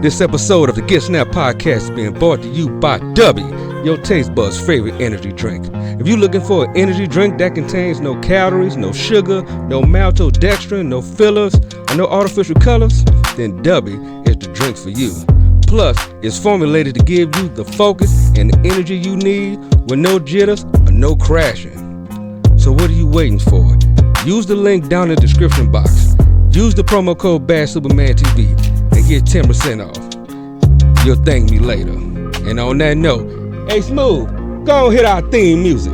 This episode of the Get Snap Podcast is being brought to you by W, your taste buds' favorite energy drink. If you're looking for an energy drink that contains no calories, no sugar, no maltodextrin, no fillers, and no artificial colors, then W is the drink for you. Plus, it's formulated to give you the focus and the energy you need with no jitters or no crashing. So what are you waiting for? Use the link down in the description box. Use the promo code BADSupermanTV and get 10% off. You'll thank me later. And on that note, hey Smooth, go hit our theme music.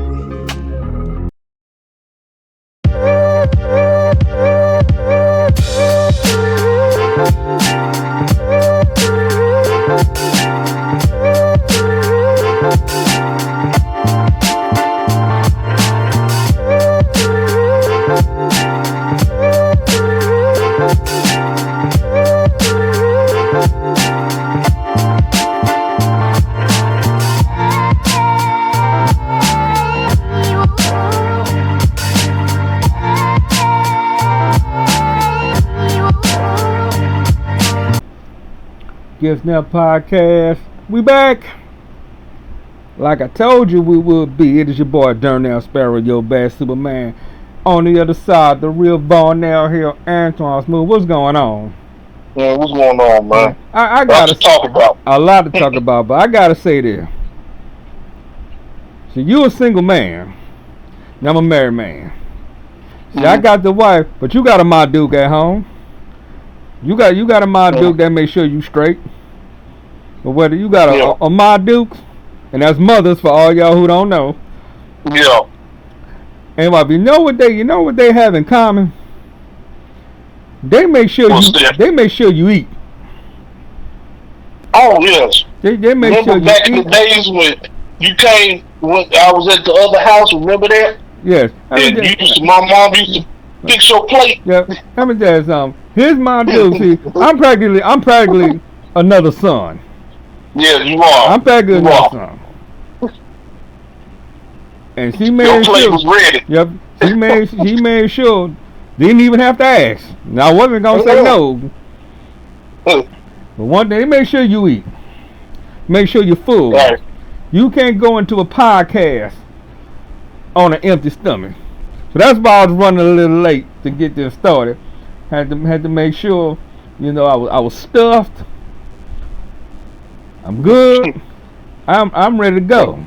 Get Snap Podcast, we back. Like I told you we would be. It is your boy Darnell Sparrow, your bad Superman. On the other side, the real Barnell here, Antoine Smooth. What's going on? Yeah, what's going on, man? I gotta talk about. A lot to talk about, but I gotta say this. So you a single man, and I'm a married man. See, I got the wife, but you got a my Duke at home. You got a my Duke that make sure you straight. But whether you got a my Duke, and that's mothers for all y'all who don't know. Yeah. And you know what they have in common? They make sure you eat. Oh yes. They make remember sure back you in eat. the days when I was at the other house, remember that? Yes. My mom used to fix your plate. Yep. Let me tell you something. Here's my Duke. See, I'm practically another son. Yeah, you are. I'm practically another son. And she made your plate sure. was ready. Yep. She made sure. Didn't even have to ask. Now I wasn't gonna say no. But one thing, make sure you eat. Make sure you're full. Right. You can't go into a podcast on an empty stomach. So that's why I was running a little late to get this started. Had to make sure, I was stuffed. I'm good. I'm ready to go.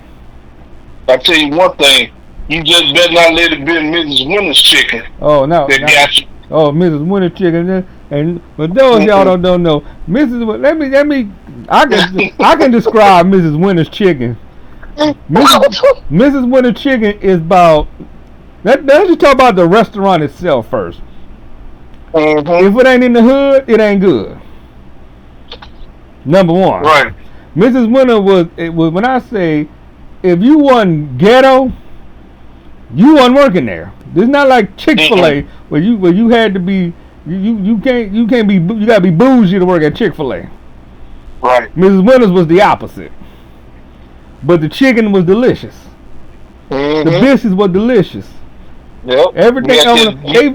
I tell you one thing, you just better not let it be Mrs. Winter's chicken. Oh no. Got you. Oh, Mrs. Winter chicken, and for those y'all don't know, I can describe Mrs. Winter's chicken. Mrs. Winter chicken is about. Let's just talk about the restaurant itself first. Mm-hmm. If it ain't in the hood, it ain't good. Number one. Right. Mrs. Winter was when I say, if you wasn't ghetto, you wasn't working there. It's not like Chick-fil-A where you had to be you gotta be bougie to work at Chick-fil-A. Right. Mrs. Winters was the opposite. But the chicken was delicious. Mm-hmm. The dishes were delicious. Yep. Everything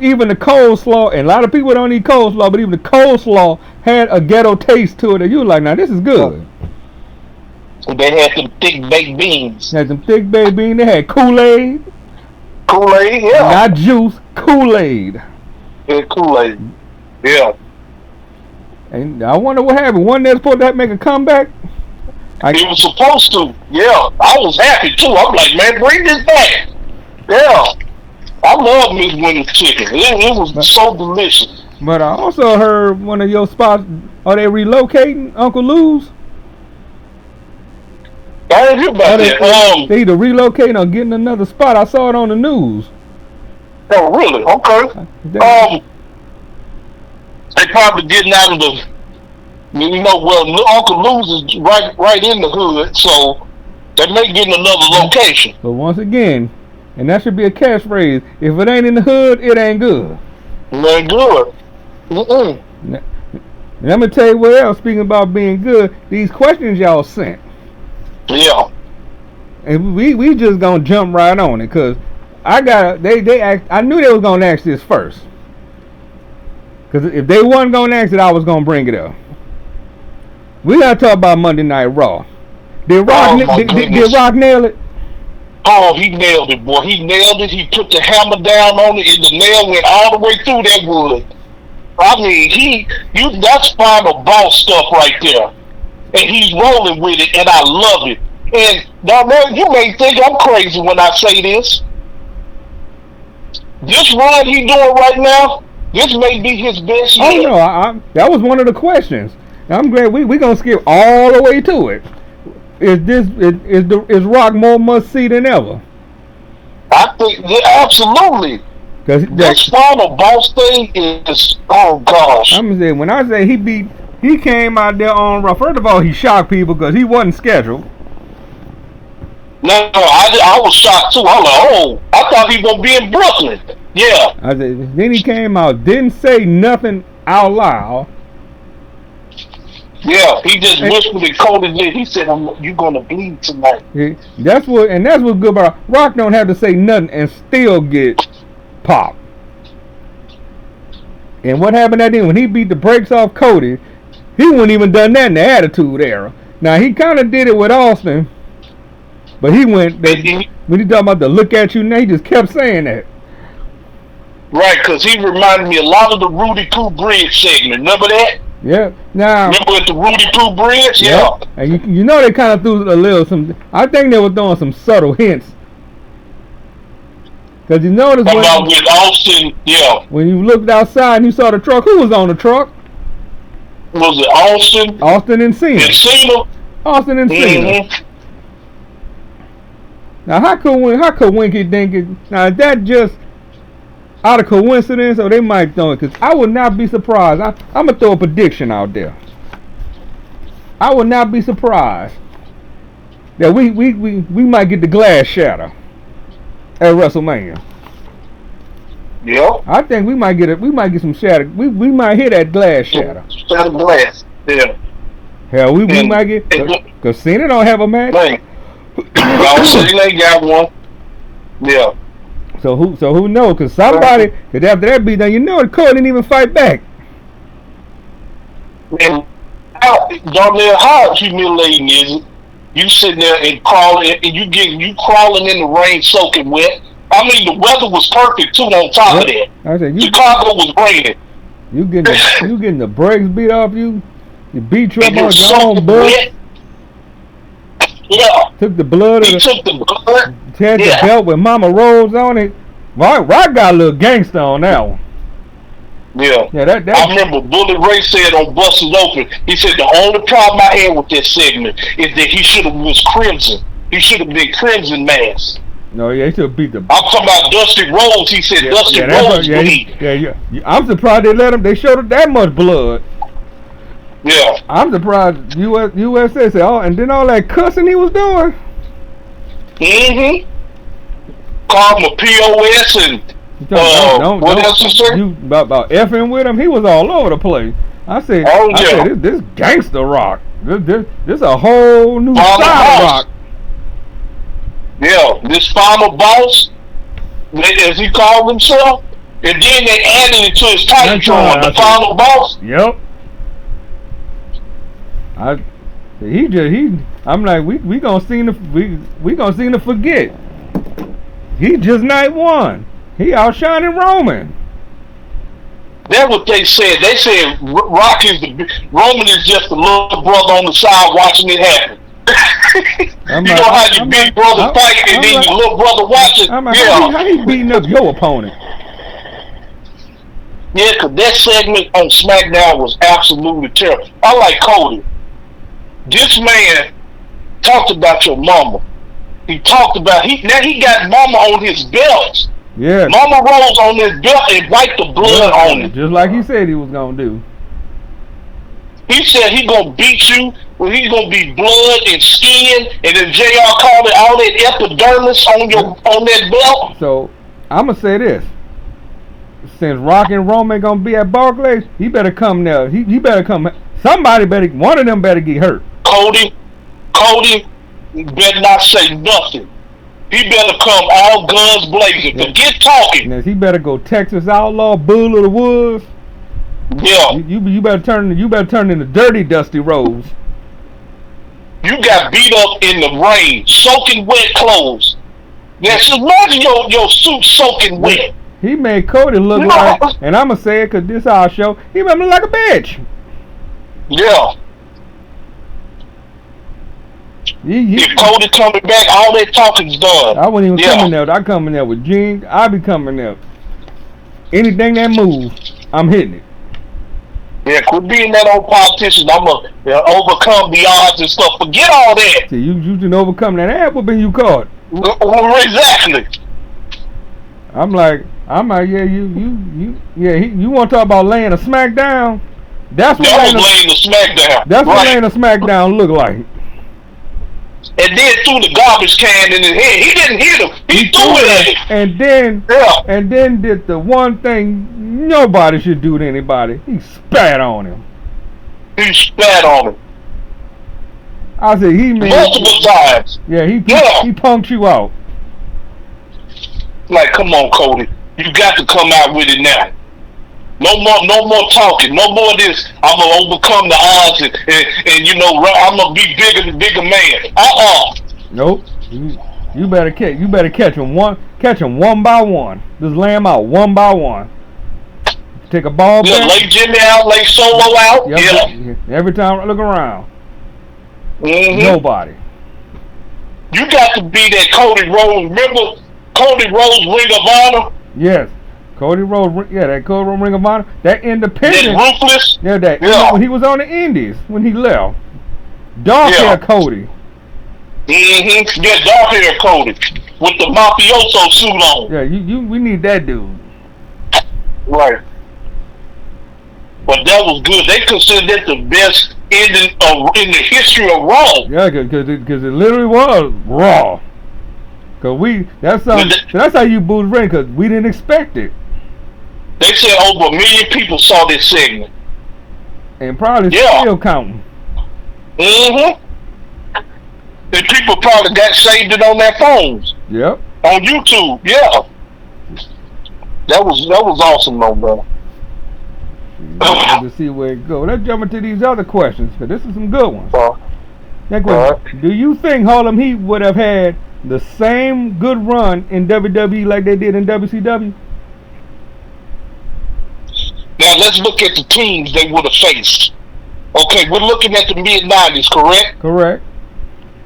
even the coleslaw, and a lot of people don't eat coleslaw, but even the coleslaw had a ghetto taste to it, and you were like, now this is good. They had some thick baked beans. They had some thick baked beans. They had Kool-Aid. Kool-Aid, yeah. Not juice, Kool-Aid. Yeah, Kool-Aid. Yeah. And I wonder what happened. Wasn't they supposed to make a comeback? It was supposed to. Yeah. I was happy too. I'm like, man, bring this back. Yeah. I love Miss Winter's chicken. It was so delicious. But I also heard one of your spots, are they relocating Uncle Lou's? I didn't hear about that. They either relocating or getting another spot. I saw it on the news. Oh, really? Okay. They probably getting out of the, Uncle Lou's is right in the hood, so they may get another location. But once again, and that should be a catchphrase, if it ain't in the hood, it ain't good. It ain't good. Mm-mm. And I'm going to tell you what else, speaking about being good, these questions y'all sent. Yeah. And we just going to jump right on it, because I knew they was going to ask this first. Because if they wasn't going to ask it, I was going to bring it up. We gotta talk about Monday Night Raw. Did goodness. Rock nail it? Oh, he nailed it, boy. He nailed it. He put the hammer down on it, and the nail went all the way through that wood. I mean, that's final boss stuff right there. And he's rolling with it, and I love it. And Darnell, you may think I'm crazy when I say this. This run he doing right now, this may be his best Oh yet. no, that was one of the questions. I'm glad we gonna skip all the way to it. Is Rock more must see than ever? I think absolutely. This final boss thing is, oh gosh. I'm gonna say, when I say he came out there on Raw. First of all, he shocked people because he wasn't scheduled. No, I was shocked too. I was like, oh, I thought he was gonna be in Brooklyn. Yeah. Then he came out, didn't say nothing out loud. Yeah, he just whispered and coded it. He said, "You're gonna bleed tonight." That's what's good about Rock. Don't have to say nothing and still get popped. And what happened at the end when he beat the brakes off Cody? He wouldn't even done that in the Attitude Era. Now he kind of did it with Austin, but he went when he talking about the look at you now, he just kept saying that. Right, because he reminded me a lot of the Rudy Poo Bridge segment. Remember that? Yeah. Now remember at the Rudy Poo Bridge? Yeah. And you know they kind of threw a little some. I think they were throwing some subtle hints. Because you noticed with Austin, yeah. When you looked outside and you saw the truck, who was on the truck? Was it Austin? Austin and Cena. And Cena. Austin and Cena. Now how could Winky Dinky? Now is that just out of coincidence, or they might throw it? Because I would not be surprised. I'm gonna throw a prediction out there. I would not be surprised that we might get the glass shatter at WrestleMania. Yeah. I think we might get it. We might get some shatter. We might hit that glass shatter. Shatter glass. Yeah. Hell, we might get because Cena don't have a match. No, Cena ain't got one. Yeah. So who knows? Because somebody, because after that beat down, you know, the Cole didn't even fight back. And Darnell, how humiliating is it? You sitting there and crawling, and you crawling in the rain, soaking wet. I mean, the weather was perfect too. On top of that, I said, Chicago was raining. You getting the brakes beat off you. You beat you up on your own blood. Yeah. Took the blood. Took the blood. Had the belt with Mama Rose on it. Rock got a little gangster on that one. Yeah. That I remember Bully Ray said on Busted Open, he said the only problem I had with that segment is that he should have was Crimson. He should have been Crimson Mask. No, yeah, he should have beat the. I'm talking about Dusty Rhodes. He said Dusty Rhodes bleed. Yeah. I'm surprised they let him. They showed that much blood. Yeah. I'm surprised USA said, oh, and then all that cussing he was doing. Mm-hmm. Called him a POS and what else you said? You about effing with him? He was all over the place. I said, this gangster Rock. This a whole new style of Rock. Yeah, this final boss, as he called himself, and then they added it to his title, the final boss. Yep. I'm like, we gonna seem to forget. He just night one. He outshining Roman. That's what they said. They said Roman is just a little brother on the side watching it happen. You know how your big brother fight and then your little brother watching? How he beating up your opponent? Yeah, because that segment on SmackDown was absolutely terrible. I like Cody. This man talked about your mama. He talked about now he got mama on his belt. Yeah. Mama Rose on his belt and wiped the blood on it. Just like he said he was gonna do. He said he gonna beat you when he's gonna be blood and skin, and then JR called it all that epidermis on that belt. So I'm gonna say this: since Rock and Roman gonna be at Barclays, he better come now. He better come. One of them better get hurt. Cody better not say nothing. He better come all guns blazing. Forget talking. Now, he better go Texas Outlaw, Bull of the Woods. Yeah. You better turn into Dirty Dusty Rhodes. You got beat up in the rain, soaking wet clothes. Yes, imagine your suit soaking wet. He made Cody look like, and I'm going to say it because this our show, he made me look like a bitch. Yeah. If Cody coming back, all that talking's done. I wouldn't even come in there. I come in there with jeans. I be coming there. Anything that moves, I'm hitting it. Yeah, quit being that old politician. I'm going to overcome the odds and stuff. Forget all that. See, you didn't overcome that ass whooping you caught. Exactly. I'm like, yeah, you want to talk about laying a smack down? That's what laying a smack down. That's what laying a smack down look like. And then threw the garbage can in his head. He didn't hit him. He threw it at him. And then did the one thing nobody should do to anybody. He spat on him. He spat on him. I said he made multiple times. Yeah, he punked you out. Like, come on, Cody. You got to come out with it now. No more talking. No more of this. I'm gonna overcome the odds and I'm gonna be bigger man. Nope. You better catch him one by one. Just lay him out one by one. Take a ball back. Yeah, lay Jimmy out, lay Solo out. Yep. Yeah. Every time I look around. Mm-hmm. Nobody. You got to be that Cody Rhodes. Remember Cody Rhodes Ring of Honor? Yes. Cody Rhodes, that Cody Rhodes Ring of Honor, that independent. That ruthless. Yeah, when he was on the Indies, when he left. Dark hair Cody. Mm-hmm. Yeah, dark hair Cody. With the mafioso suit on. Yeah, we need that dude. Right. But that was good. They considered it the best ending in the history of Raw. Yeah, because it literally was Raw. That's how you boost ring, because we didn't expect it. They said over 1 million people saw this segment. And probably still counting. Mm-hmm. And people probably got saved it on their phones. Yep. On YouTube, yeah. That was awesome, though, bro. To see where it goes. Let's jump into these other questions, because this is some good ones. Next question. Do you think Harlem Heat would have had the same good run in WWE like they did in WCW? Now let's look at the teams they would have faced. Okay, we're looking at the mid-90s, correct? Correct.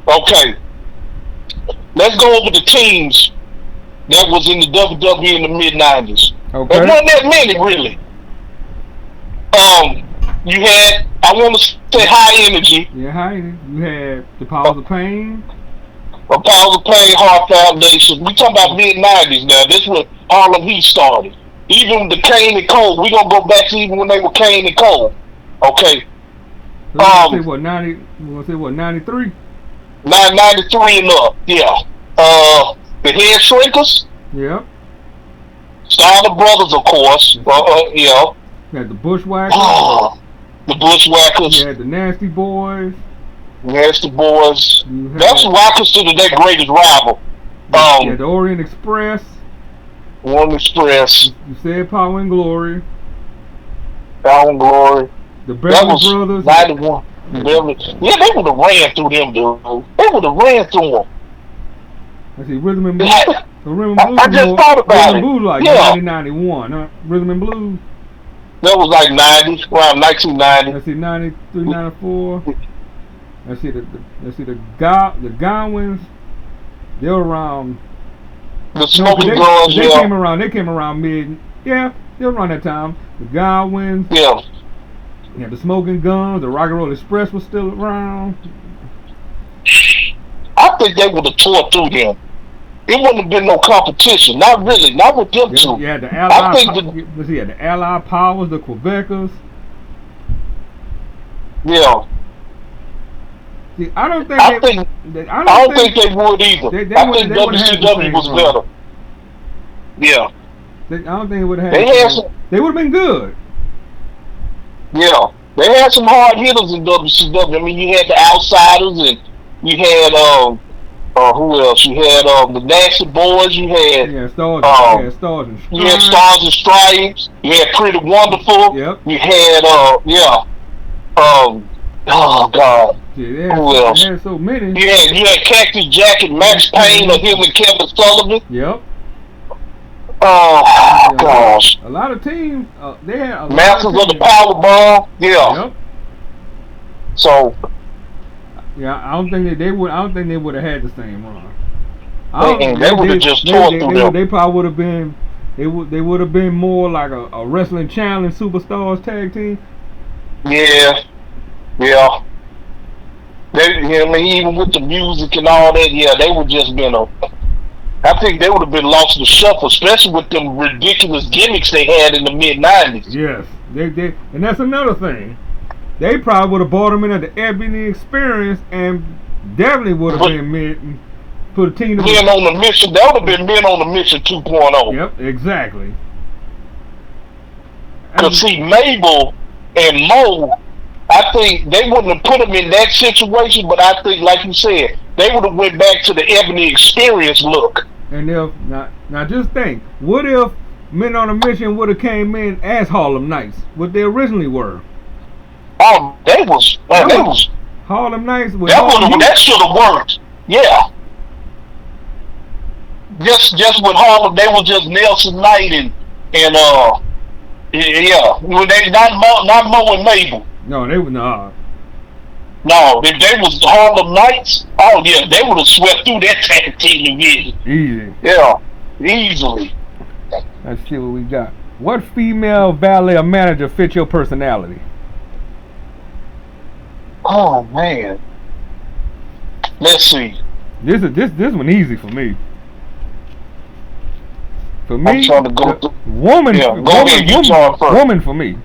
Okay. Let's go over the teams that was in the WWE in the mid-90s. Okay. There wasn't that many, really. You had, I want to say High Energy. Yeah, High Energy. You had the Powers of Pain. The Powers of Pain, Heart Foundation. We talking about mid-90s now. This was Harlem Heat started. Even the Kane and Cole. We're going to go back to even when they were Kane and Cole. Okay. So we're going to say what, 93? 93 and up, yeah. The Head Shrinkers. Yep. Steiner Brothers, of course. Yeah. You had the Bushwhackers. The Bushwhackers. You had the Nasty Boys. Nasty Boys. That's what I consider their greatest rival. Yeah, the Orient Express. Orient Express. You said Power and Glory. Power and Glory. The Beverly Brothers. 91. Yeah, they would have ran through them, dude. They would have ran through them. I see Rhythm and Blues. I just thought about it. Rhythm and Blues like 1991, huh? Rhythm and Blues. That was like 90, around 1990. Let's see, 93, 94. Let's see the Godwins. They're around. The Smoking Guns. They came around mid. Yeah, they were around that time. The Godwins. Yeah. Yeah, the Smoking Guns. The Rock and Roll Express was still around. I think they would have tore through them. It wouldn't have been no competition. Not really. Not with them two. Yeah, the Allied Powers, the Quebecers. Yeah. See, I don't think they would either. I think WCW was better. Yeah. I don't think it would have had. They would have been good. Yeah. They had some hard hitters in WCW. I mean, you had the Outsiders, and you had who else? You had the Nasty Boys. You had Stars and Stripes. You had Stars and Stripes. You had Pretty Wonderful. Yep. You had Oh God. Yeah, Who else? They had so many. Yeah, you had Cactus Jack and Max Payne, or him and Kevin Sullivan. Yep. Oh gosh. A lot of teams. They had a Masters lot of the Powerball. Yeah. Yep. So. Yeah, I don't think they would. I don't think they would have had the same run. They would have just tore through them. They probably would have been. They would have been more like a wrestling challenge superstars tag team. Yeah. Yeah. Even with the music and all that, yeah, they would just been I think they would have been lost in the shuffle, especially with them ridiculous gimmicks they had in the mid-90s. Yes, they, and that's another thing. They probably would have brought them in at the Ebony Experience, and definitely would have been put a team. Men on the Mission. That would have been Men on the Mission 2.0. Yep, exactly. Because see, Mabel and Mo, I think they wouldn't have put them in that situation, but I think, like you said, they would have went back to the Ebony Experience look. And if now just think, what if Men on a Mission would have came in as Harlem Nights, what they originally were? Oh, they was Harlem Nights. That should have worked. Yeah. Just with Harlem, they were just Nelson Knight and yeah, well, they not Mo and Mabel. No, they were not. No, if they was Harlem Knights, oh yeah, they would have swept through that tag team division. Easy. Yeah, easily. Let's see what we got. What female valet or manager fits your personality? Oh man. Let's see. This one easy for me. For me, I'm trying to go woman. Yeah, go ahead. You talk first. Woman for me.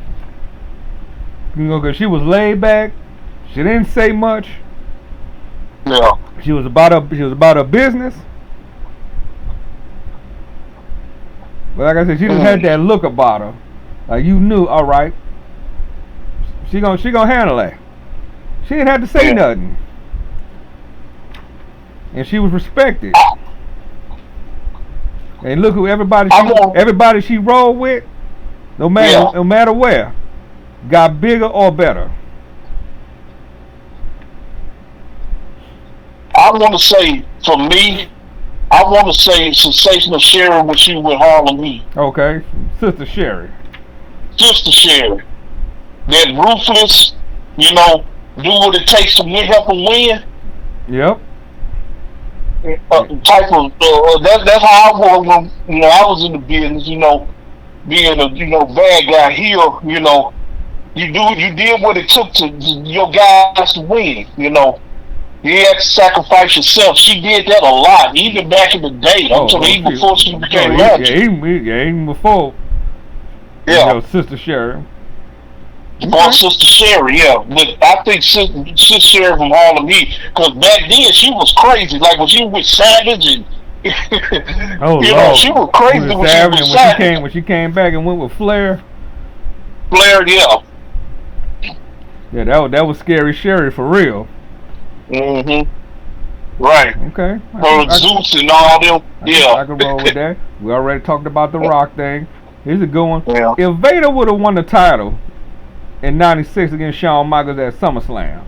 You know, cause she was laid back. She didn't say much. Yeah. She was about her business. But like I said, she just had that look about her. Like you knew, all right. She gonna handle that. She didn't have to say nothing. And she was respected. And look who everybody she rolled with, no matter where, got bigger or better. I want to say, for me, I want to say Sensational Sherry when she with Harlem Heat. Okay, Sister Sherry. Sister Sherry. That ruthless, do what it takes to help them win. Yep. Type of that's how I was when I was in the business. Being a bad guy here. You did what it took to your guys to win. You had to sacrifice yourself. She did that a lot, even back in the day. Even before she became manager. Even before. Yeah. Sister Sherry. Sister Sherry, yeah. But I think Sister Sherry from Harlem Heat, because back then she was crazy. Like when she was with Savage and she was crazy when she was with Savage. When she came back and went with Flair. Flair, yeah. Yeah, that was Scary Sherry for real. Right. Okay. Zeus and all them. I can roll with that. We already talked about the Rock thing. Here's a good one. Yeah. If Vader would have won the title in '96 against Shawn Michaels at SummerSlam,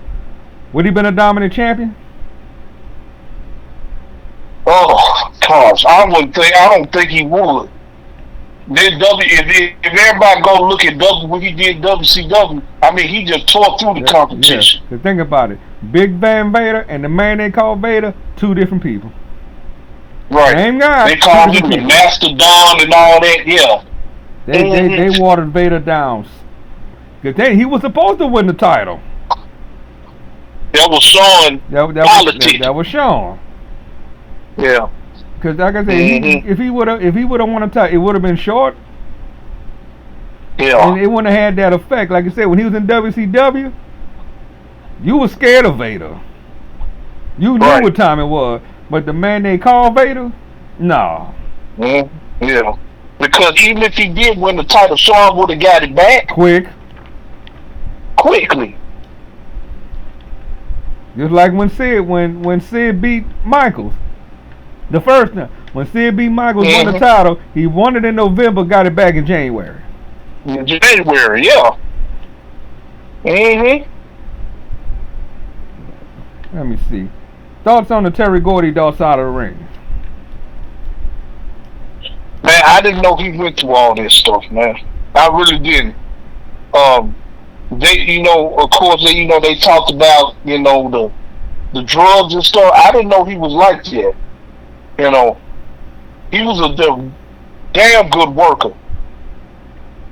would he been a dominant champion? Oh gosh, I don't think he would. If everybody go look at when he did WCW, I mean he just tore through the competition. Yeah. Think about it. Big Van Vader and the man they call Vader, two different people. Right. Same guy. They called him the Mastodon and all that. Yeah. They watered Vader down. Cause he was supposed to win the title. That was Shawn. That was Shawn. Yeah. Because like I said, if he would have won a title, it would have been short. Yeah. And it wouldn't have had that effect. Like I said, when he was in WCW, you were scared of Vader. You knew what time it was. But the man they call Vader, no. Yeah. Because even if he did win the title, Shawn would have got it back quickly. Just like when Sid beat Michaels. The first time. When Sid beat Michaels won the title, he won it in November, got it back in January. In January, yeah. Let me see. Thoughts on the Terry Gordy side of the ring? Man, I didn't know he went through all this stuff, man. I really didn't. They, you know, of course, they, you know, they talked about, you know, the drugs and stuff. I didn't know he was like that. You know, he was a damn good worker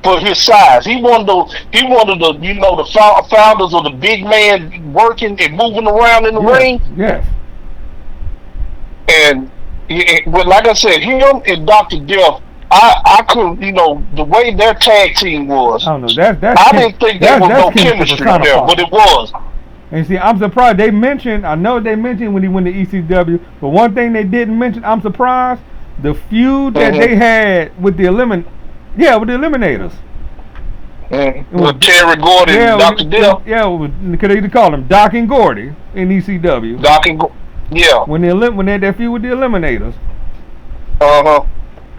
for his size. He one of the, you know, the founders of the big man working and moving around in the ring. Yes. And but like I said, him and Dr. Death, I couldn't, you know, the way their tag team was. I don't know. I didn't think there was no chemistry there, but it was. And see, I'm surprised they mentioned. I know they mentioned when he went to ECW, but one thing they didn't mention. I'm surprised the feud that they had with the Eliminators. With Terry Gordy and Dr. Death. Yeah, because they call him Doc and Gordy in ECW. Doc and yeah. When they had that feud with the Eliminators.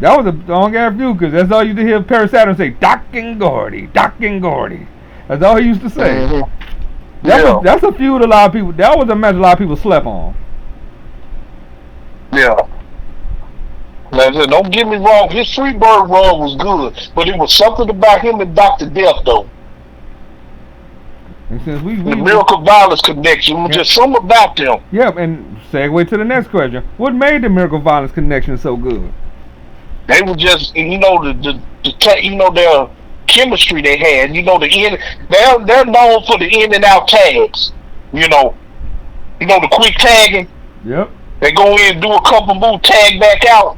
That was a long ass feud because that's all you did hear Perry Saturn say, Doc and Gordy, Doc and Gordy. That's all he used to say. That's a feud a lot of people. That was a match a lot of people slept on. Yeah. Like I said, don't get me wrong, his Freebird run was good, but it was something about him and Dr. Death though. And since the Miracle Violence connection was just something about them. Yeah, and segue to the next question. What made the Miracle Violence connection so good? They were just, you know, you know, their chemistry they had. You know, they're known for the in and out tags. You know the quick tagging. Yep. They go in and do a couple moves, tag back out.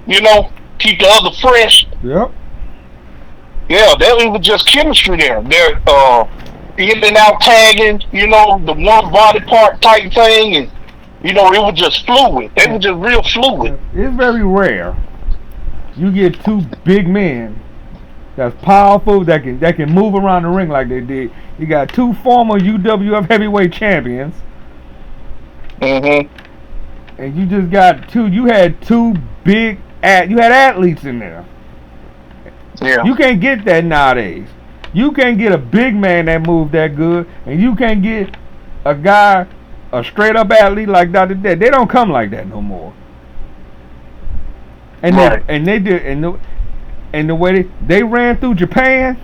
You know, keep the other fresh. Yep. Yeah, it was just chemistry there. They're in and out tagging. You know, the one body part type thing, and you know, it was just fluid. They were just real fluid. It's very rare you get two big men that's powerful that can move around the ring like they did. You got two former UWF heavyweight champions. And you just got two. You had two big. You had athletes in there. Yeah. You can't get that nowadays. You can't get a big man that moved that good, and you can't get a guy, a straight up athlete like Dr. Death. They don't come like that no more. And they did, and the way they ran through Japan.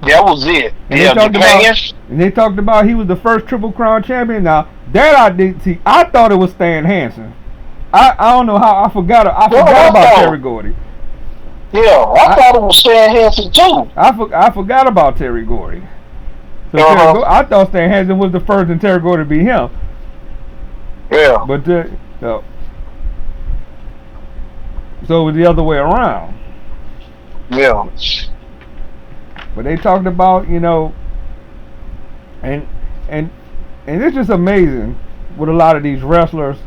That was it. And they talked about he was the first Triple Crown champion. Now that I didn't see, I thought it was Stan Hansen. I don't know how I forgot about Terry Gordy. Yeah, I thought it was Stan Hansen too. I forgot about Terry Gordy. So I thought Stan Hansen was the first and Terry Gordy be him. Yeah. But so it was the other way around. Yeah. But they talked about, you know, and it's just amazing with a lot of these wrestlers.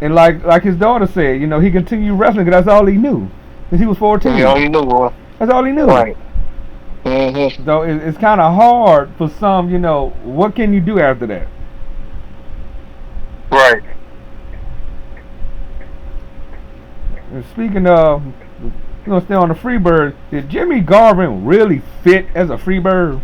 And like his daughter said, you know, he continued wrestling because that's all he knew. Since he was 14. Yeah, he knew. That's all he knew. Right. So it's kind of hard for some, you know, what can you do after that? Right. And speaking of, we're going to stay on the Freebird. Did Jimmy Garvin really fit as a Freebird?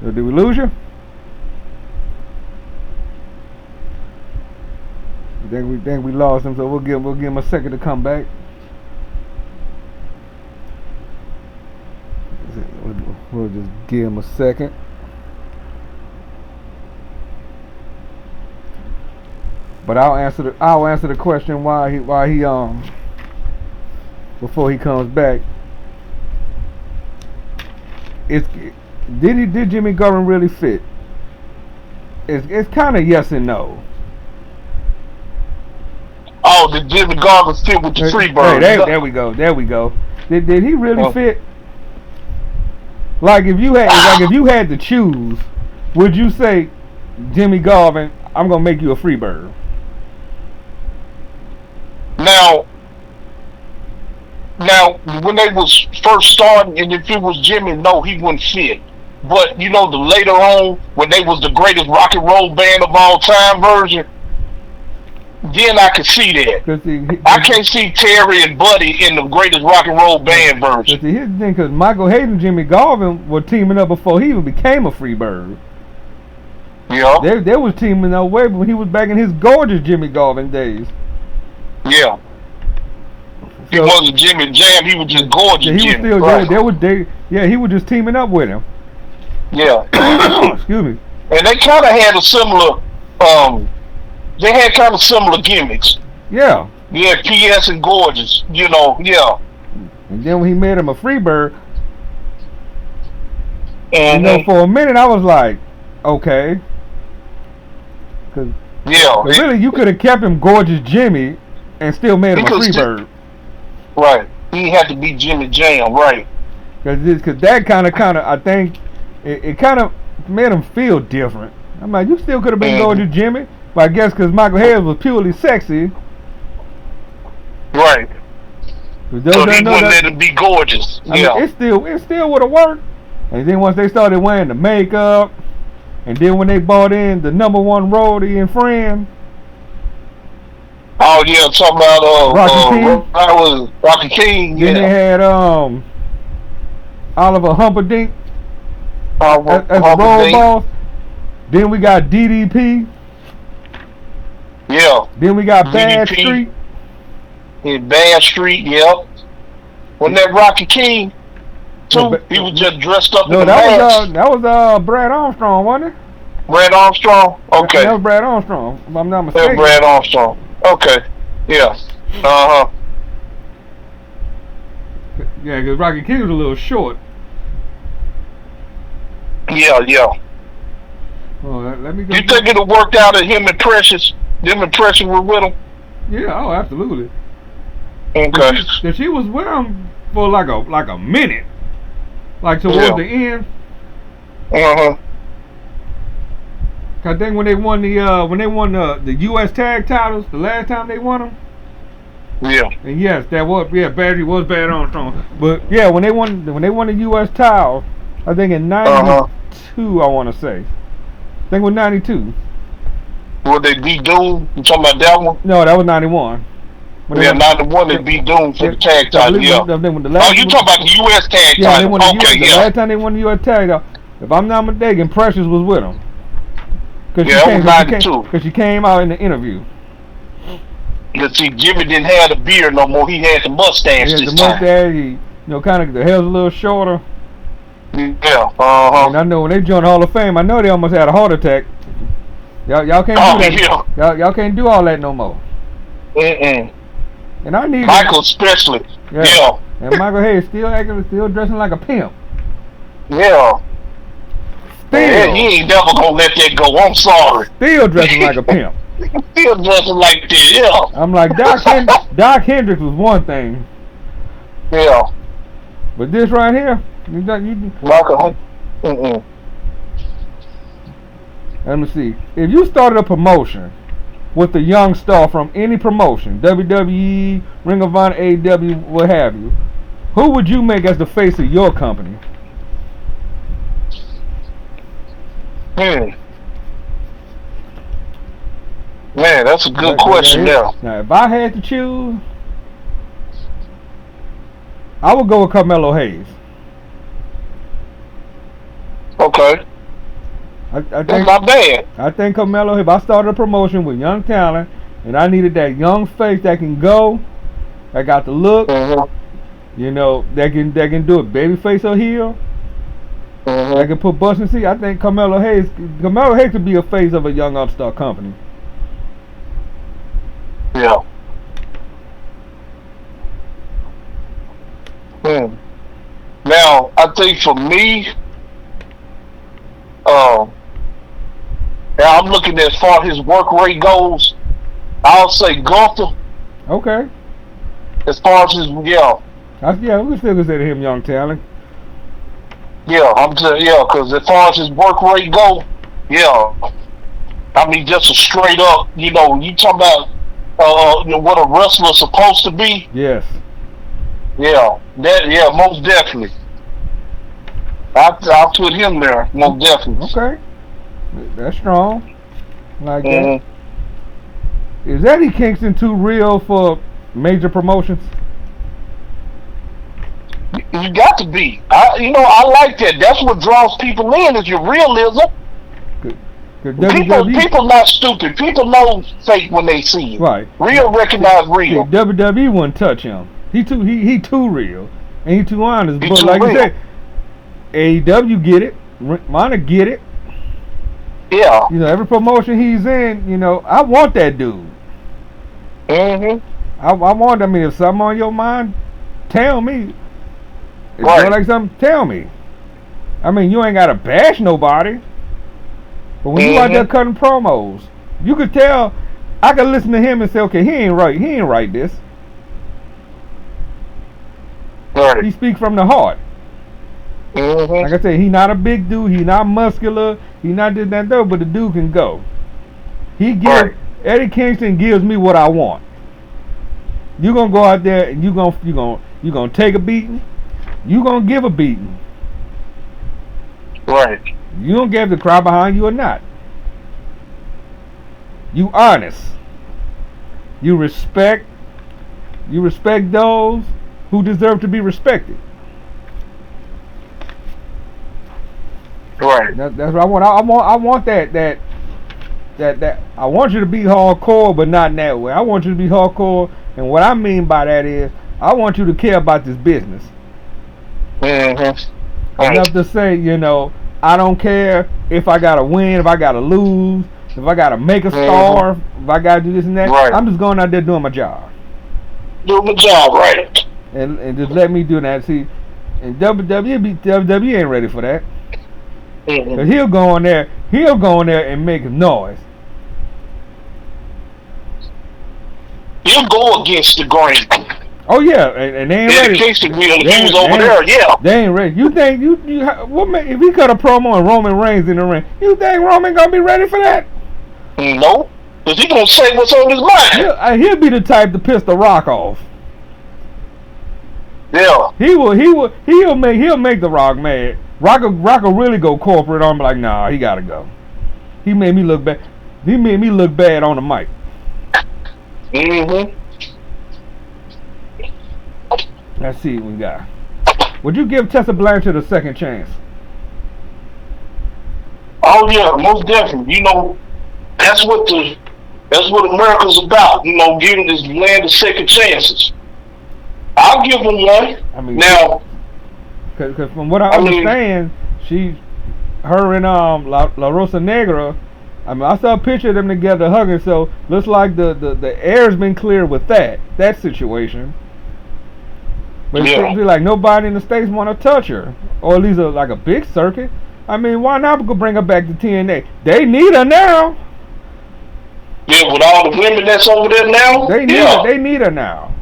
Did we lose you? I think we lost him, so we'll give him a second to come back. We'll just give him a second. But I'll answer the question why he before he comes back. Did Jimmy Garvin really fit? It's kind of yes and no. Oh, did Jimmy Garvin fit with the Freebird? Hey, there we go. Did he really fit? Like if you had to choose, would you say, Jimmy Garvin, I'm gonna make you a Freebird? Now, when they was first starting, and if it was Jimmy, no, he wouldn't fit. But you know, the later on, when they was the greatest rock and roll band of all time version, then I could see that. Cause I can't see Terry and Buddy in the greatest rock and roll band version. See, here's the thing, because Michael Hayes and Jimmy Garvin were teaming up before he even became a Freebird. Yeah. They was teaming up way when he was back in his gorgeous Jimmy Garvin days. Yeah. He So- wasn't Jimmy Jam. He was just gorgeous. Yeah, he was Jimmy. still Right. he was just teaming up with him. Yeah. Excuse me. And they kind of had a similar. They had kind of similar gimmicks. Yeah. Yeah, PS and Gorgeous. You know. Yeah. And then when he made him a Freebird, And for a minute I was like, okay. Cause yeah. really, you could have kept him gorgeous Jimmy and still made him a Because Freebird. Right. He had to be Jimmy Jam. Right. Cause that kind of, I think, it kind of made him feel different. I'm like, you still could have been gorgeous Jimmy, but I guess because Michael Hayes was purely sexy. Right. So So he wouldn't let him be gorgeous. I mean, it still would have worked. And then once they started wearing the makeup, and then when they brought in the #1 roadie and friend, Oh yeah, I'm talking about Rocky King. That was Rocky King. then they Yeah. had Oliver Humperdinck as the road Humperdinck. boss. Then we got DDP. Yeah. Then we got Bad DDP. Street. In Bad Street. Yep. Wasn't that Rocky King? Too. No, He was just dressed up No, in the mask. that was Brad Armstrong, wasn't it? Brad Armstrong. Okay. That was Brad Armstrong, if I'm not That's mistaken. Brad Armstrong. Okay. Yeah. Yeah, because Rocky King was a little short. Yeah. Oh, let me go. You think it'll work out at him and Precious? Them and Precious were with him? Yeah, oh, absolutely. Okay. Cause she was with him for like a minute, like towards Yeah. the end. Uh-huh. I think when they won the U.S. tag titles the last time they won them. Yeah. And yes, Badger was Bad Armstrong. But yeah, when they won the U.S. title, I think in '92, I want to say. I think it was '92. Would they be doomed? You talking about that one? No, that was '91. Yeah, 91 they be doomed for the tag title. Yeah. Oh, You talking about the U.S. tag Yeah, they title? won the Okay, the yeah. last time they won the U.S. tag title, if I'm not mistaken, Precious was with them. Yeah, it was 92. Because she came out in the interview. But see, Jimmy didn't have the beard no more. He had the mustache Yeah, this the time. mustache, kind of the hair's a little shorter. Yeah. And I know when they joined Hall of Fame, I know they almost had a heart attack. Y'all can't do that. Y'all can't do all that no more. Mm-mm. And I need Michael especially. Yeah. And Michael Hayes still dressing like a pimp. Yeah. Still, Yeah, he ain't never gonna let that go. I'm sorry. still dressing like a pimp. Still dressing like this. Yeah. I'm like Doc Hendricks was one thing, Yeah. but this right here, you Michael. Mm-mm. let me see. If you started a promotion with a young star from any promotion, WWE, Ring of Honor, AEW, what have you, who would you make as the face of your company? Man, that's a good question there. Now, if I had to choose, I would go with Carmelo Hayes. Okay. I That's think not bad. I think Carmelo, if I started a promotion with young talent and I needed that young face that can go, that got the look, Mm-hmm. that can do it babyface or heel, that Mm-hmm. can put butts in seat. I think Carmelo Hayes could be a face of a young upstart company. Yeah. Now, I think for me, now I'm looking as far as his work rate goes, I'll say Gunther. Okay. As far as his, We can still consider him young talent. because as far as his work rate go, I mean, just a straight up, you talking about what a wrestler's supposed to be. Yes. Most definitely. I'll put him there, most definitely. Okay. That's strong. Like Mhm. that. Is Eddie Kingston too real for major promotions? You got to be. I like that. That's what draws people in is your realism. People not stupid. People know fake when they see it. Right. Real recognize real. WWE wouldn't touch him. He too real. And he too honest. He but too like real. you said, AEW get it. Mana get it. Yeah. Every promotion he's in, I want that dude. I want. I mean, if something on your mind, tell me. If right. you like something, tell me. I mean, you ain't gotta bash nobody. But when you out there cutting promos, you could tell. I could listen to him and say, okay, he ain't right this. Right. He speaks from the heart. Like I said, he not a big dude. He not muscular. He not this, that, though. But the dude can go. Eddie Kingston gives me what I want. You gonna go out there and you gonna take a beating. You gonna give a beating. Right. You don't give the crowd behind you or not. You honest. You respect those who deserve to be respected. Right. That's what I want. I want that. I want you to be hardcore, but not in that way. I want you to be hardcore, and what I mean by that is, I want you to care about this business. Right. Enough to say, I don't care if I gotta win, if I gotta lose, if I gotta make a star, if I gotta do this and that. Right. I'm just going out there doing my job. Doing my job, right. And just let me do that. See, and WWE ain't ready for that. Cause he'll go in there and make a noise. He'll go against the grain. Oh yeah, and they ain't ready. Kingston was over there, yeah. They ain't ready. You think if he cut a promo on Roman Reigns in the ring, you think Roman gonna be ready for that? No, cause he gonna say what's on his mind. He'll be the type to piss the Rock off. Yeah. He'll make the Rock mad. Rock will really go corporate on him, like, nah, he gotta go. He made me look bad. He made me look bad on the mic. Let's see what we got. Would you give Tessa Blanchard a second chance? Oh yeah, most definitely. That's what America's about. Giving this land a second chances. I'll give them one. I mean, now, because from what I understand, her and La Rosa Negra. I mean, I saw a picture of them together hugging. So looks like the air's been cleared with that situation. But it seems like nobody in the States want to touch her, or at least like a big circuit. I mean, why not go bring her back to TNA? They need her now. Yeah, with all the women that's over there now. They need her now.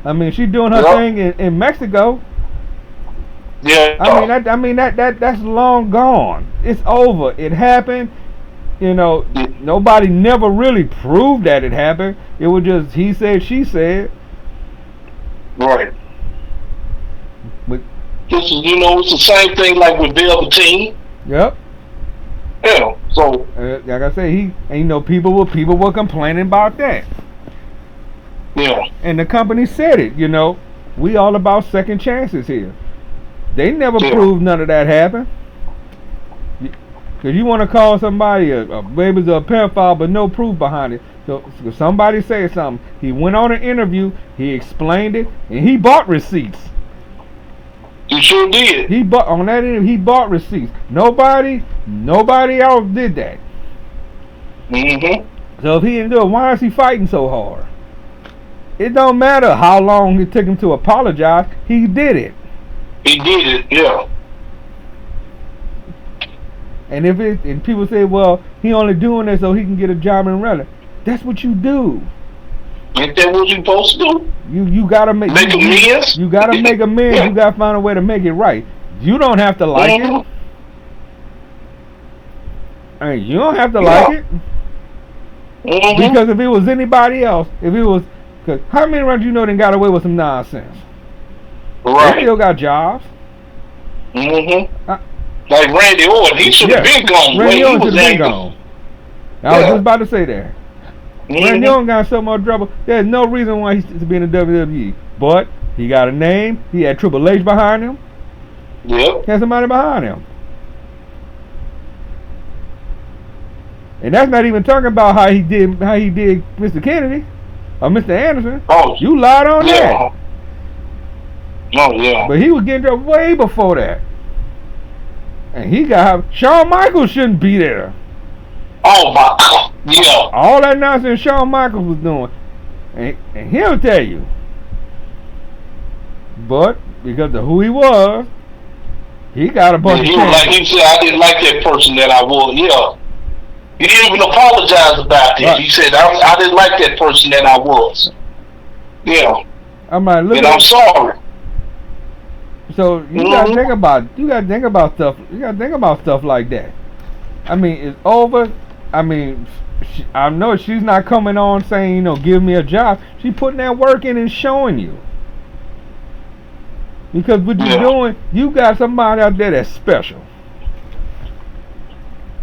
I mean, she's doing her thing in Mexico. Yeah. I mean that's long gone. It's over. It happened. Nobody never really proved that it happened. It was just he said, she said. Right. But it's the same thing like with Velveteen. Yep. Yeah. So like I say, people were complaining about that. Yeah. And the company said it. We all about second chances here. They never proved none of that happened. Because you want to call somebody a baby's a pedophile, but no proof behind it. So somebody said something. He went on an interview, he explained it, and he bought receipts. He sure did. He bought receipts. Nobody else did that. So if he didn't do it, why is he fighting so hard? It don't matter how long it took him to apologize. He did it. He did it, yeah. And and people say, well, he only doing that so he can get a job in wrestling. That's what you do. Ain't that what you supposed to do? You gotta make amends. You gotta make amends. Yeah. You gotta find a way to make it right. You don't have to like it. I mean, you don't have to like it. Because if it was anybody else, because how many runs done got away with some nonsense? Right. They still got jobs. Like Randy Orton, he should have been gone. Randy Orton should have been gone. I was just about to say that. Randy Orton got so much trouble. There's no reason why he's to be in the WWE. But he got a name. He had Triple H behind him. Yep. He had somebody behind him. And that's not even talking about how he did Mr. Kennedy or Mr. Anderson. Oh, you lied on that. Oh yeah. But he was getting trouble way before that. And he got Shawn Michaels shouldn't be there. Oh my God. Yeah. All that nonsense Shawn Michaels was doing. And he'll tell you. But because of who he was, he got a bunch of he said, I didn't like that person that I was. Yeah. He didn't even apologize about it. Right. He said, I didn't like that person that I was. Yeah. I'm like, look. And I'm sorry. So you gotta think about stuff. You gotta think about stuff like that. I mean, it's over. I mean, I know she's not coming on saying, give me a job. She's putting that work in and showing you. Because what you're doing, you got somebody out there that's special.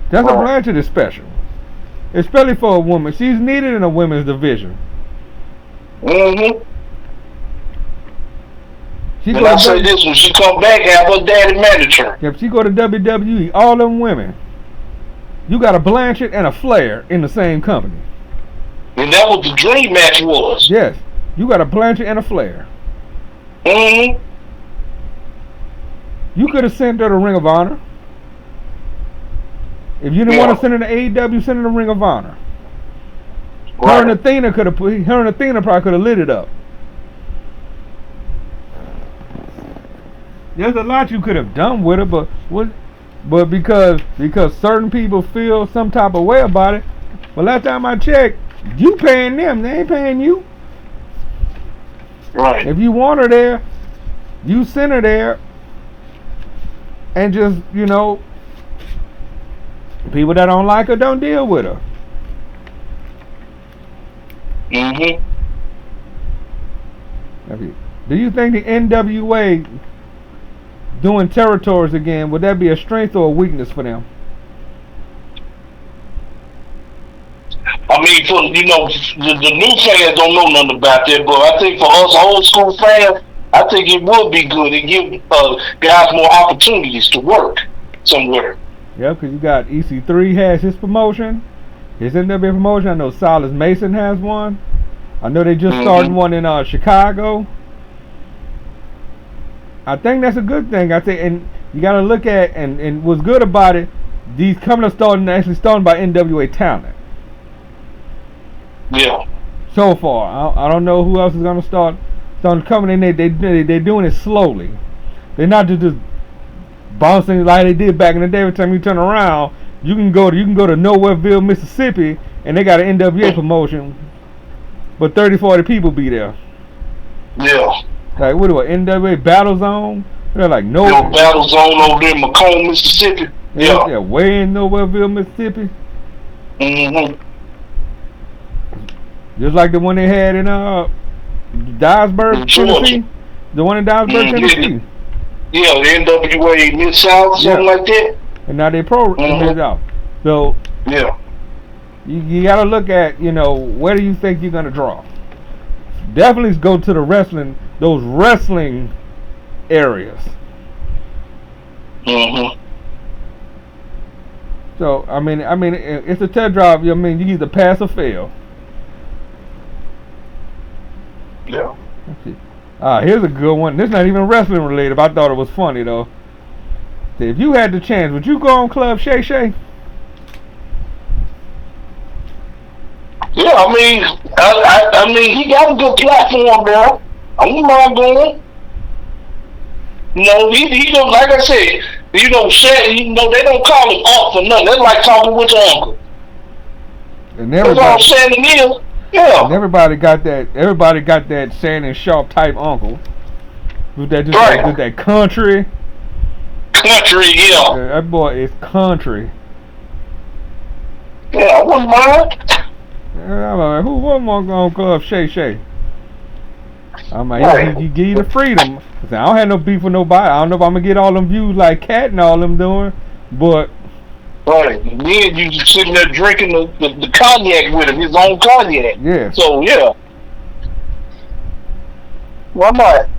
Tessa Blanchard is special. Especially for a woman. She's needed in a women's division. And I say this, when she come back, have her daddy manage her. If she go to WWE, all them women, you got a Blanchard and a Flair in the same company. And that was the dream match was. Yes. You got a Blanchard and a Flair. You could have sent her to Ring of Honor. If you didn't want to send her to AEW, send her to Ring of Honor. Right. Her and Athena probably could have lit it up. There's a lot you could have done with it, but because certain people feel some type of way about it. Well, last time I checked, you paying them, they ain't paying you. Right. If you want her there, you send her there, and just people that don't like her don't deal with her. Do you think the NWA doing territories again, would that be a strength or a weakness for them? I mean, for the new fans don't know nothing about that, but I think for us old school fans, I think it would be good and give guys more opportunities to work somewhere. Yeah, because you got EC3 has his promotion, his NWA promotion. I know Silas Mason has one. I know they just started one in Chicago. I think that's a good thing. I think, and you got to look at, and what's good about it, these companies actually starting by NWA talent. Yeah. So far, I don't know who else is gonna start coming in. They're doing it slowly. They're not just bouncing like they did back in the day. Every time you turn around, you can go to Nowhereville, Mississippi, and they got an NWA promotion, but 30-40 people be there. Yeah. Like, what do NWA Battle Zone? They're like Battle Zone over there in Macomb, Mississippi. Yeah, way in Nowhereville, Mississippi. Just like the one they had in Dyersburg, Tennessee. The one in Dyersburg, Tennessee. Yeah, the NWA Mid-South, something like that. And now they pro Mid-South. So you got to look at, where do you think you're going to draw? Definitely go to those wrestling areas. So I mean, it's a test drive. I mean, you either pass or fail. Yeah. Let's see. Here's a good one. This is not even wrestling related, but I thought it was funny though. If you had the chance, would you go on Club Shay Shay? Yeah, I mean, he got a good platform there. I wouldn't mind going. He don't, like I said, Shay, they don't call him Unc for nothing. They're like talking with your uncle. And that's all I'm saying is. Yeah. And everybody got that Shannon Sharp type uncle. With that with that country. Country, yeah. That boy is country. Yeah, I wouldn't mind. I'm like, who wouldn't want to go on Club Shay Shay? I'm like, he give you the freedom. I don't have no beef with nobody. I don't know if I'm gonna get all them views like Cat and all them doing, but Right. And then you sitting there drinking the cognac with him, his own cognac. Yeah. So yeah. Why not?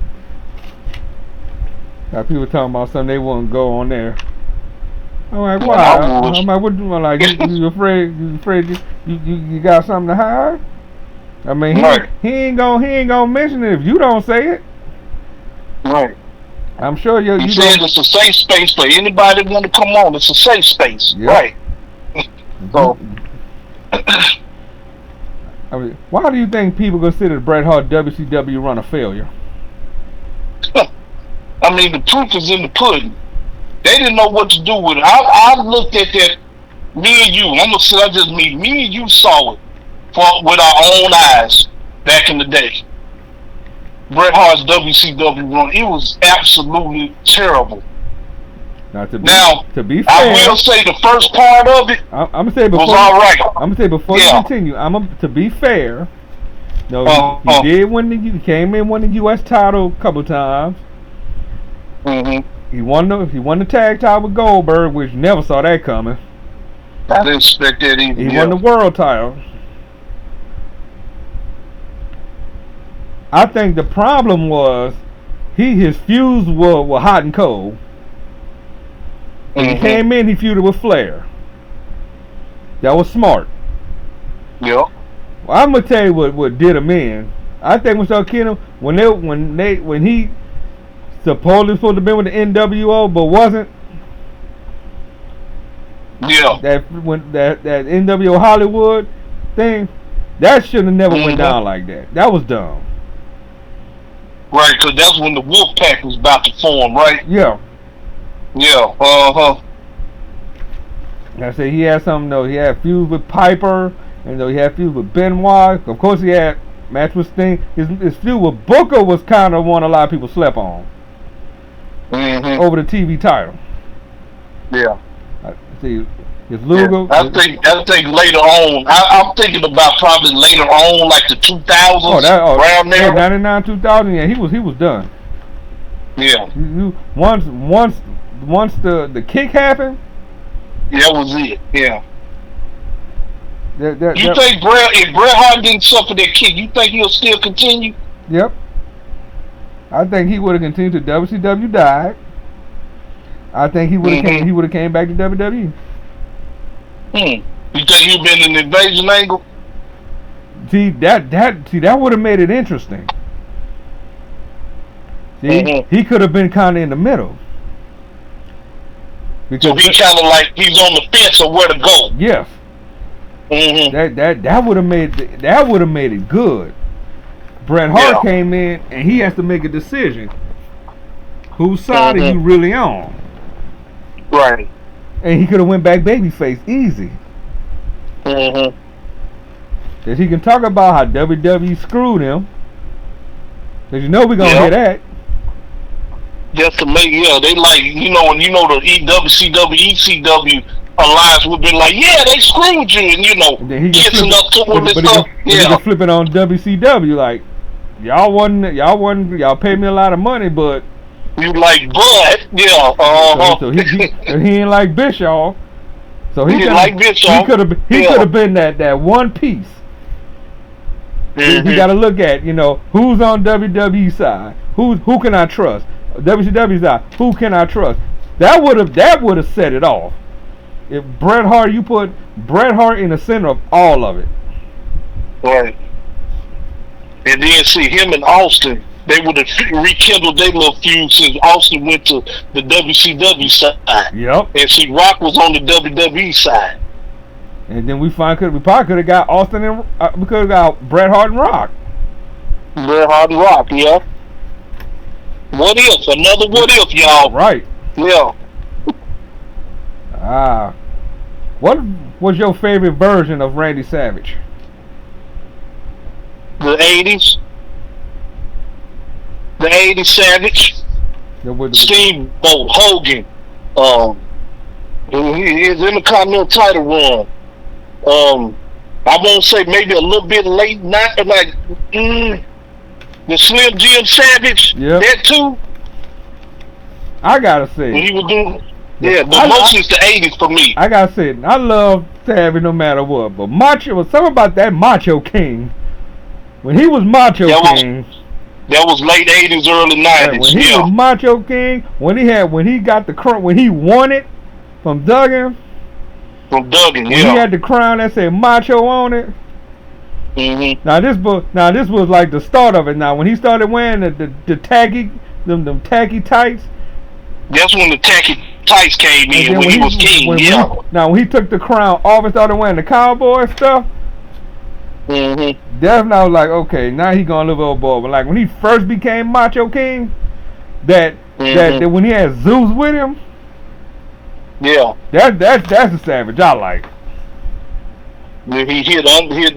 Got people talking about something they wouldn't go on there. I'm like, why? I would. I'm like, what? Like, you afraid? You afraid? You got something to hide? I mean, he ain't gonna mention it if you don't say it. Right. I'm sure you said it's a safe space for anybody that want to come on. It's a safe space. Yep. Right. So. I mean, why do you think people consider Bret Hart WCW run a failure? I mean, the proof is in the pudding. They didn't know what to do with it. I looked at that. Me and you. I'm gonna say just me. Me and you saw it with our own eyes back in the day. Bret Hart's WCW run, it was absolutely terrible. Now, to be fair, I will say the first part of it I'm gonna say before, was all right. I'm gonna say before you continue, to be fair, he did win he came in, won the U.S. title a couple times. Mm-hmm. He won the tag title with Goldberg, which never saw that coming. I didn't expect that either. He won the world title. I think the problem was his feuds were hot and cold. When he came in, he feuded with Flair. That was smart. Yep. Well, I'm gonna tell you what did him in. I think we started killing him when he supposedly supposed to be with the NWO, but wasn't. Yeah. That NWO Hollywood thing, that should have never went down like that. That was dumb. Right, because that's when the Wolfpack was about to form, right? Yeah. Yeah, I said he had something though. He had feuds with Piper, and though he had feuds with Benoit. Of course, he had match with Sting. His feud with Booker was kind of one a lot of people slept on. Over the TV title. Yeah. See, his Luger. Yeah. I think later on. I'm thinking about probably later on, like the 2000s, around there. 99, 2000. Yeah, he was done. Yeah. Once the kick happened. That was it. Yeah. You think if Bret Hart didn't suffer that kick, you think he'll still continue? Yep. I think he would have continued to WCW died. I think he would have came back to WWE. You think he'd been in the invasion angle? See that would have made it interesting. See, he could have been kind of in the middle. Because so he kind of like he's on the fence of where to go. Yes. That would have made it good. Bret Hart came in and he has to make a decision. Whose side are you really on? Right. And he could have went back babyface easy. That he can talk about how WWE screwed him. Cause you know we're gonna hear that. Just to make they like the WCW, ECW alliance would be like, they screwed you, and kissing up to him and stuff. He can flip it on WCW like, y'all paid me a lot of money, but you like Bud, So he ain't like Bischoff. So he could have been that one piece. You got to look at who's on WWE side, who can I trust. WCW side, who can I trust? That would have set it off. If Bret Hart, you put Bret Hart in the center of all of it. Right. And then see him and Austin, they would have rekindled their little feud since Austin went to the WCW side. Yep. And see Rock was on the WWE side. And then we probably could have got Austin and we could have got Bret Hart and Rock. Bret Hart and Rock, yeah. What if? Another what if, y'all. Right. Yeah. What was your favorite version of Randy Savage? The 80s. The 80s Savage. Steamboat, Hogan. His Intercontinental title run. I won't say maybe a little bit late, not like the Slim Jim Savage. Yep. That too. I gotta say, when he was doing Yeah, but most is the 80s for me. I gotta say, I love Savage no matter what, but Macho was something about that Macho King. When he was Macho King, that was late 80s, early 90s. When he was Macho King, when he got the crown, when he won it from Duggan. From Duggan, when he had the crown that said Macho on it. Mm-hmm. Now this was like the start of it. Now when he started wearing the tacky, them tacky tights. That's when the tacky tights came in when he was king. Now when he took the crown off and started wearing the cowboy stuff. Mm-hmm. That's now like, okay, now he gonna live old boy. But like when he first became Macho King, that when he had Zeus with him. Yeah. That's the Savage I like. He hit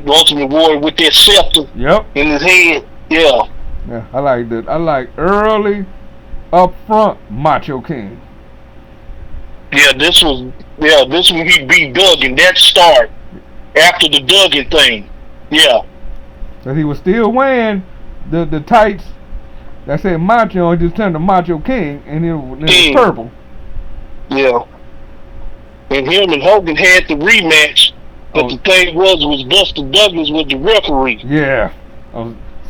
Ultimate Warrior with that scepter. Yep. In his head. Yeah. Yeah, I like that. I like early, up front Macho King. Yeah, this one he beat Duggan. That start after the Duggan thing. Yeah. But he was still wearing the tights that said Macho, and just turned to Macho King, and it was purple. Yeah. And him and Hogan had the rematch, but the thing was Buster Douglas was the referee. Yeah.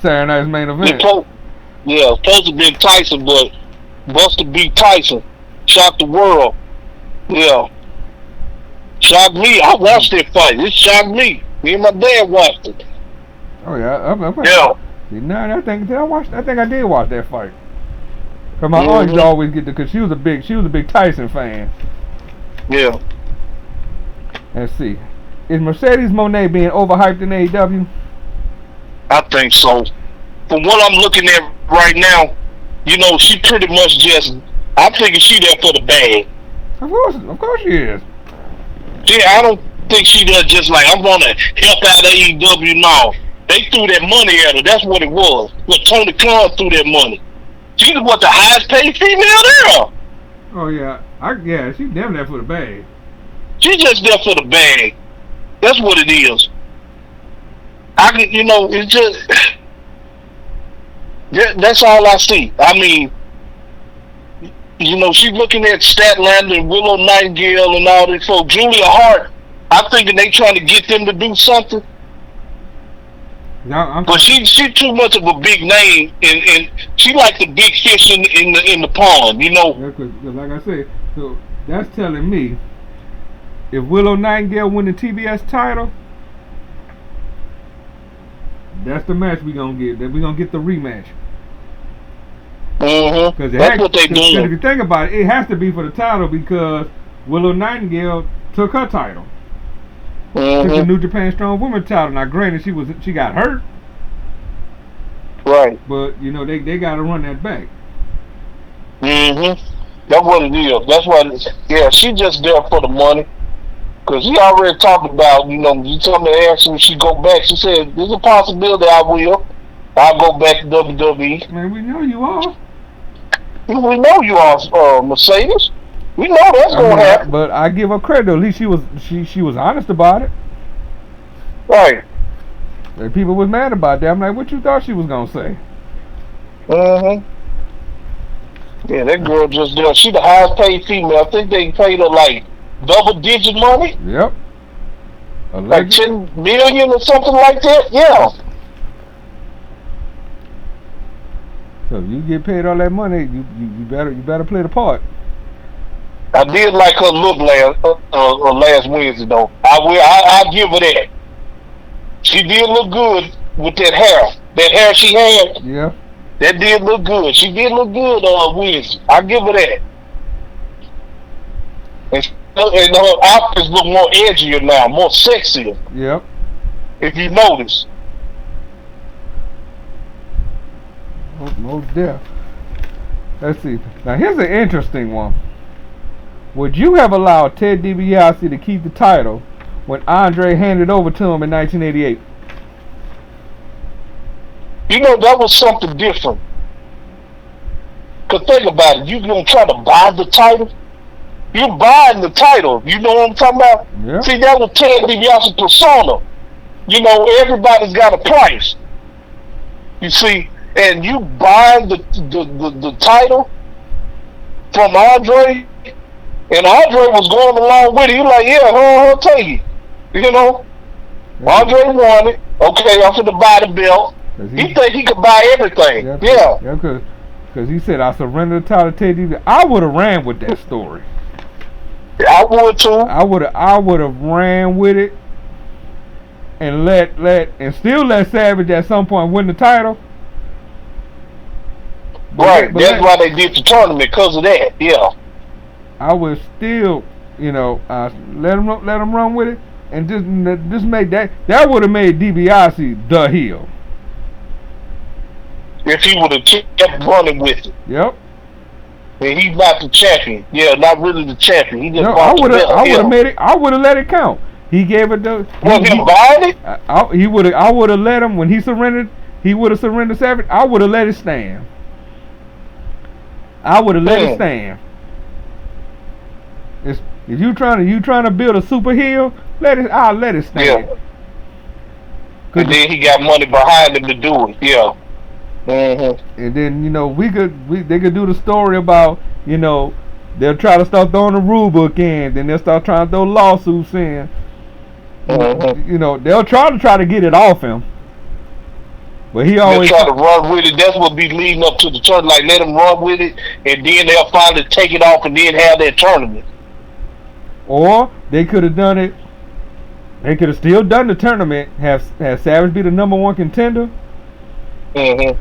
Saturday night's main event. Supposed to be Tyson, but Buster beat Tyson. Shocked the world. Yeah. Shocked me. I watched that fight. It shocked me. Me and my dad watched it. Oh yeah. Yeah. I think I did watch that fight. Cause my aunt used to always get because she was a big Tyson fan. Yeah. Let's see. Is Mercedes Moné being overhyped in AEW? I think so. From what I'm looking at right now, she pretty much just. I'm thinking she there for the bag. Of course she is. Yeah, I don't think she does just like I'm gonna help out AEW now. They threw that money at her. That's what it was. But Tony Khan threw that money. She's the highest paid female there. Oh yeah, she's damn there for the bag. She's just there for the bag. That's what it is. It's just that's all I see. I mean, she's looking at Statlander and Willow Nightingale and all this folks. Julia Hart, I'm thinking they trying to get them to do something. But she's too much of a big name, and she like the big fish in the pond, Yeah, cause like I said, so that's telling me if Willow Nightingale win the TBS title, that's the match we gonna get. That we gonna get the rematch. Mm-hmm. That's what they doing. If you think about it, it has to be for the title because Willow Nightingale took her title. Took the New Japan Strong Women title. Now, granted, she got hurt. Right. But they got to run that back. That's what it is. That's what. Yeah, she just there for the money. Cause he already talked about. You told me to ask her if she go back. She said there's a possibility I will. I'll go back to WWE. Man, we know you are. We know you are, Mercedes. We know that's gonna happen. But I give her credit. At least she was honest about it. Right. And people was mad about that. I'm like, what you thought she was gonna say? Yeah, that girl just there. She the highest paid female. I think they paid her like double-digit money. Yep. Like $10 million or something like that. Yeah. So if you get paid all that money, you better play the part. I did like her look last Wednesday though. I'll give her that. She did look good with that hair. That hair she had. Yeah. That did look good. She did look good Wednesday. I'll give her that. And her outfits look more edgier now, more sexier. Yep. If you notice. Most deaf. Let's see. Now here's an interesting one. Would you have allowed Ted DiBiase to keep the title when Andre handed over to him in 1988? That was something different. Cause think about it, you gonna try to buy the title? You're buying the title. You know what I'm talking about? Yeah. See, that was Ted DiBiase's persona. Everybody's got a price. You see, and you buying the title from Andre, And Andre was going along with it. He was like, yeah, I'll take it. You know? Andre won it. Okay, I'm finna buy the belt. He think he could buy everything. Yeah. Because he said, I surrender the title to Teddy. I would have ran with that story. I would too. I would have ran with it and still let Savage at some point win the title. Right. That's why they did the tournament, because of that. Yeah. I would still, let him run with it, and just make that would have made DiBiase the heel. If he would have kept running with it. Yep. And he's not the champion. Yeah, not really the champion. He just I would have made it. I would have let it count. He gave it the. Was he buying it? I would have let him when he surrendered. He would have surrendered Savage. I would have let it stand. I would have let it stand. If you trying to build a super heel, I'll let it stand. Yeah. And then he got money behind him to do it. Yeah. Mm-hmm. And then they could do the story about they'll try to start throwing the rule book in, then they'll start trying to throw lawsuits in. Mm-hmm. They'll try to get it off him. But he always try to run with it. That's what be leading up to the tournament. Like, let him run with it, and then they'll finally take it off and then have that tournament. Or they could have done it. They could have still done the tournament. Have Savage be the #1 contender. Mm-hmm.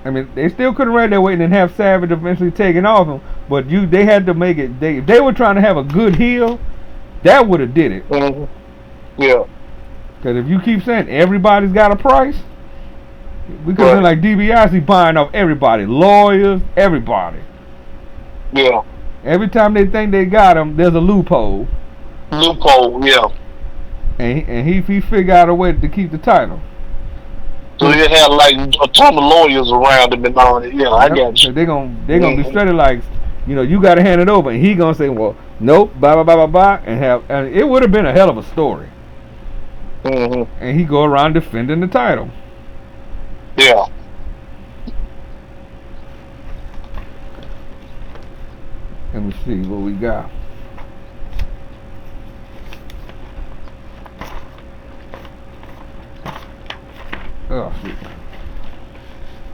I mean, they still could have ran that way and then have Savage eventually taken off him. But they had to make it. If they were trying to have a good heel, that would have did it. Mm-hmm. Yeah. Because if you keep saying everybody's got a price, we could have been like DiBiase buying off everybody, lawyers, everybody. Yeah. Every time they think they got him, there's a loophole. Yeah. And he figured out a way to keep the title. So he had like a ton of lawyers around him and all that. Yeah, I got you. So they're gonna be straight like, you gotta hand it over, and he gonna say, well, nope, blah blah blah blah blah, and it would have been a hell of a story. Mm-hmm. And he go around defending the title. Yeah. Let me see what we got. Oh, shit.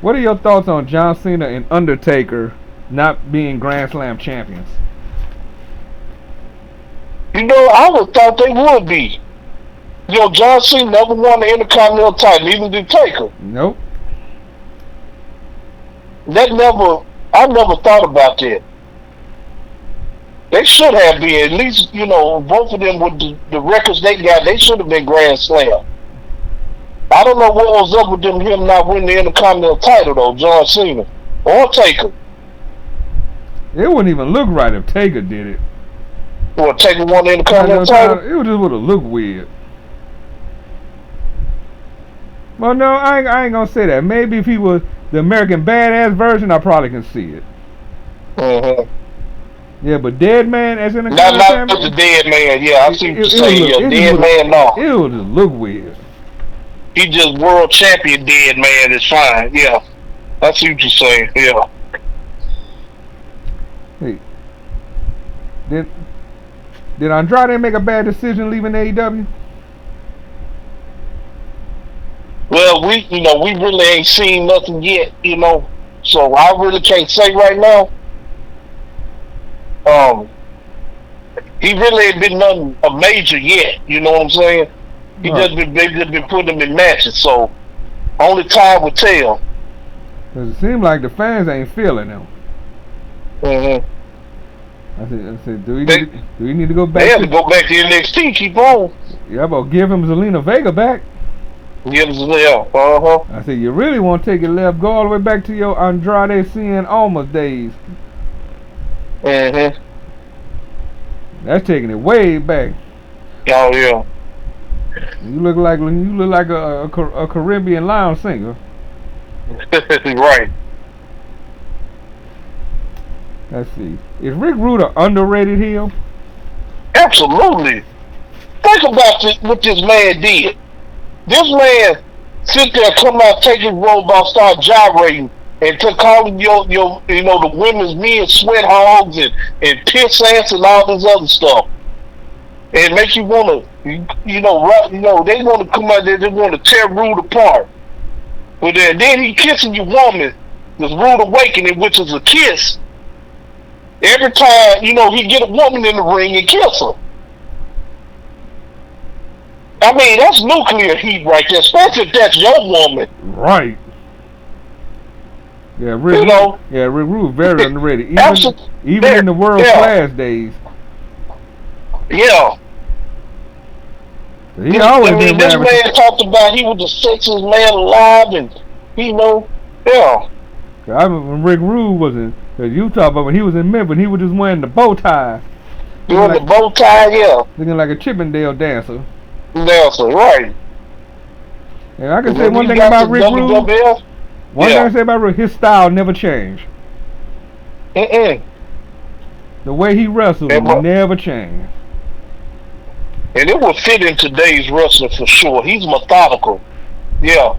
What are your thoughts on John Cena and Undertaker not being Grand Slam champions? I would thought they would be. John Cena never won the Intercontinental title, even the Taker. Nope. I never thought about that. They should have been, at least, both of them with the records they got, they should have been Grand Slam. I don't know what was up with him not winning the Intercontinental title, though, John Cena. Or Taker. It wouldn't even look right if Taker did it. Or Taker won the Intercontinental title? It just would have looked weird. Well, no, I ain't gonna say that. Maybe if he was the American Badass version, I probably can see it. Mm-hmm. Yeah, but Dead Man as in not the Dead Man. Yeah, I see what you're saying. Yeah, Dead Man, no. It would just look weird. He just world champion Dead Man is fine. Yeah, I see what you're saying. Yeah. Hey, did Andrade make a bad decision leaving AEW? Well, we really ain't seen nothing yet, so I really can't say right now. He really ain't been nothing a major yet, you know what I'm saying? They've just been putting him in matches, so only time will tell. Cause it seems like the fans ain't feeling him. Mm-hmm. I said, do we need to go back? They have to go back to NXT. Keep on. Yeah, but give him Zelina Vega back. Give him Zelina. I said, you really want to take it left? Go all the way back to your Andrade Cien Almas days. Mm-hmm. That's taking it way back. Oh yeah. You look like a Caribbean lounge singer. Right. Let's see. Is Rick Rude an underrated heel? Absolutely. Think about what this man did. This man sit there, come out, take his robe off, start gyrating, and to calling your the women's men sweat hogs and piss ass and all this other stuff. And make you wanna they wanna come out there, they wanna tear Rude apart. But then he kissing your woman, this Rude Awakening, which is a kiss. Every time, he get a woman in the ring and kiss her. I mean, that's nuclear heat right there, especially if that's your woman. Right. Yeah, Rick Rude very underrated. Even in the world class days. Yeah. He always been this man talked about he was the sexiest man alive, and yeah. I remember when Rick Rude was in Utah, but when he was in Memphis, he was just wearing the bow tie. Doing the bow tie, yeah. Looking like a Chippendale dancer. Right. And I can say one thing about Rick Rude. One thing I say about Rick, his style never changed. The way he wrestled never changed. And it would fit in today's wrestling for sure. He's methodical. Yeah.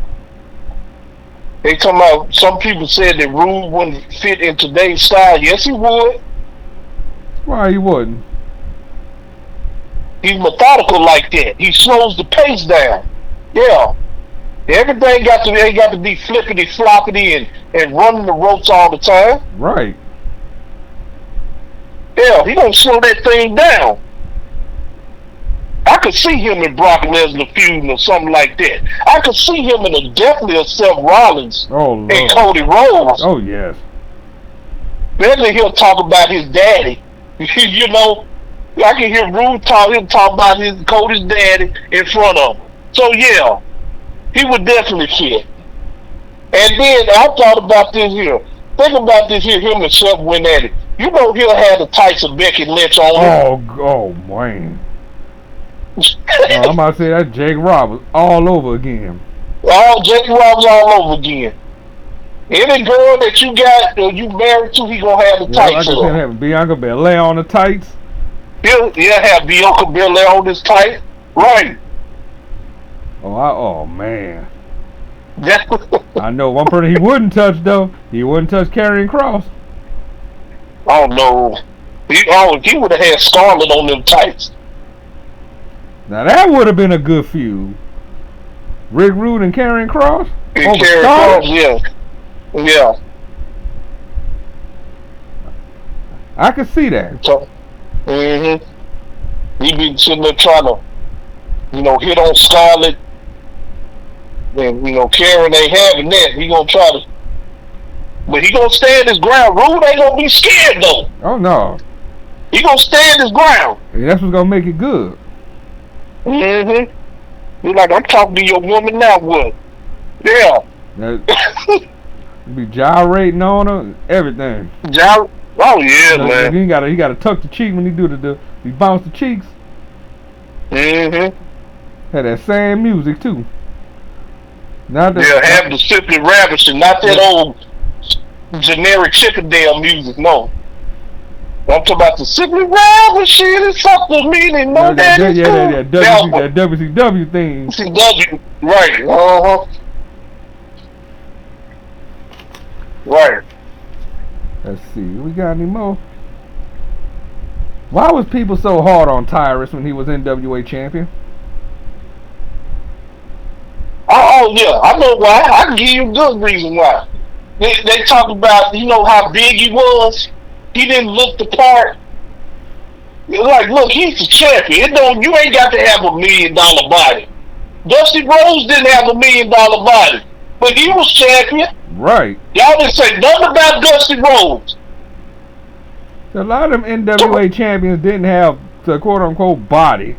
They talking about, some people said that Rude wouldn't fit in today's style. Yes, he would. Why he wouldn't? He's methodical like that. He slows the pace down. Yeah. Everything got to be flippity floppity and running the ropes all the time. Right. Yeah, he gonna slow that thing down. I could see him in Brock Lesnar feuding or something like that. I could see him in definitely a Seth Rollins and Cody Rhodes. Oh yes. Then he'll talk about his daddy. I can hear Rude talk about Cody's daddy in front of him. So yeah, he would definitely fit. And then I thought about this here. Think about this here. Him and Seth went at it. He'll have the tights of Becky Lynch on him. Oh man. I'm about to say that's Jake Roberts all over again. Jake Roberts all over again. Any girl that you got or you married to, he gonna have the tights on. Like have Bianca Belair on the tights. He'll have Bianca Belair on his tights. Right. Oh man. I know one person he wouldn't touch though. He wouldn't touch Karrion Kross. Oh no. He would have had Scarlett on them tights. Now that would have been a good feud. Rick Rude and Karrion Kross. And Karrion Kross, yeah. I could see that. So, He'd be sitting there trying to, hit on Scarlett. Then, Karen ain't having that. He gonna try to, but he gonna stand his ground. Rude ain't gonna be scared though. Oh no. He gonna stand his ground. And that's what's gonna make it good. You're like, I'm talking to your woman now, what? Yeah. You be gyrating on her, everything. Oh yeah, man. He gotta tuck the cheek when he do he bounce the cheeks. Had that same music too. Have the Simply Ravishing, not that old generic Chippendale music, no. I'm talking about the Simply Ravishing, it's something meaning, no that WCW thing. WCW, right, Right. Let's see, we got any more? Why was people so hard on Tyrus when he was NWA champion? Oh yeah, I know why. I can give you a good reason why. They talk about, how big he was. He didn't look the part. Like, look, he's the champion. You ain't got to have $1 million body. Dusty Rhodes didn't have $1 million body, but he was champion. Right. Y'all didn't say nothing about Dusty Rhodes. A lot of them NWA champions didn't have the quote-unquote body.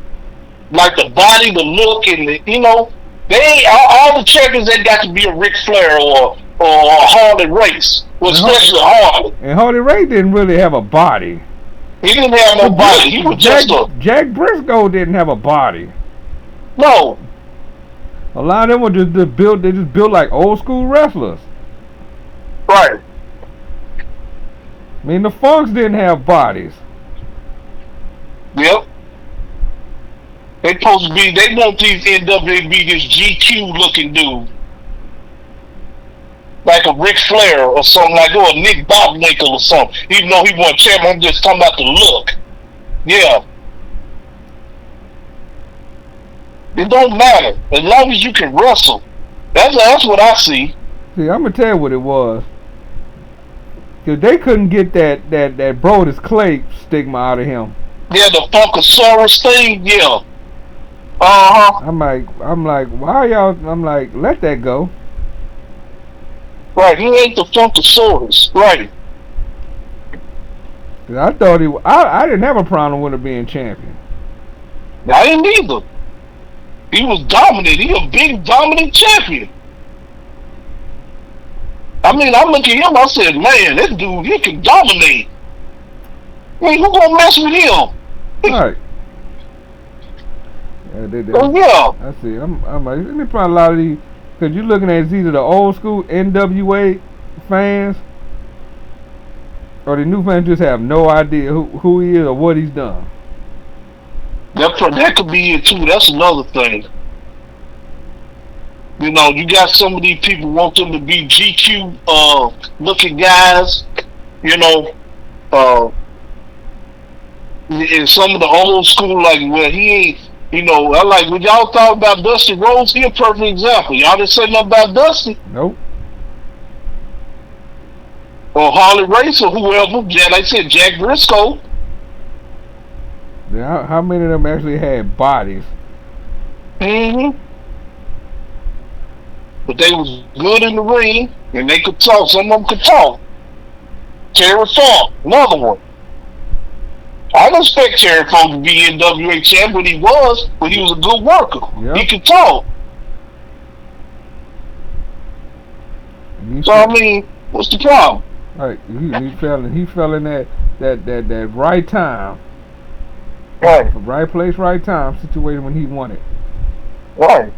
Like the body, the look, and they ain't all the champions ain't got to be a Ric Flair or Harley Race, especially Harley. And Harley Race didn't really have a body. He didn't have no body. He was Jack Briscoe didn't have a body. No. A lot of them were just built. They just built like old school wrestlers. Right. I mean, the Funks didn't have bodies. Yep. They want these NWA be this GQ looking dude. like a Ric Flair or something like that, or Nick Bockwinkel or something. Even though he won champion, I'm just talking about the look. Yeah. It don't matter as long as you can wrestle. That's what I see. See, I'm gonna tell you what it was. Cause they couldn't get that Brodus Clay stigma out of him. Yeah, the Funkasaurus thing. Yeah. I'm like, why y'all? I'm like, let that go. Right, he ain't the Funkasaurus. Right. I thought I didn't have a problem with him being champion. I didn't either. He was dominant. He a big dominant champion. I mean, I look at him, I said, man, this dude, he can dominate. I mean, who gonna mess with him? Right. Yeah. I see. I'm like, let me find a lot of these, because you're looking at either the old school NWA fans, or the new fans just have no idea who he is or what he's done. That could be it too. That's another thing. You know, you got some of these people want them to be GQ looking guys. You know, and some of the old school, like, well, he ain't. You know, I like when y'all thought about Dusty Rhodes. He a perfect example. Y'all didn't say nothing about Dusty. Nope. Or Harley Race or whoever. Like I said, Jack Briscoe. Yeah, how many of them actually had bodies? Mm-hmm. But they was good in the ring, and they could talk. Some of them could talk. Terry Funk, another one. I don't expect Terry Funk to be NWA champ, but he was a good worker. Yep. He could talk. So I mean, what's the problem? Right, he fell in that right time. Right. Right place, right time situation when he wanted. Right.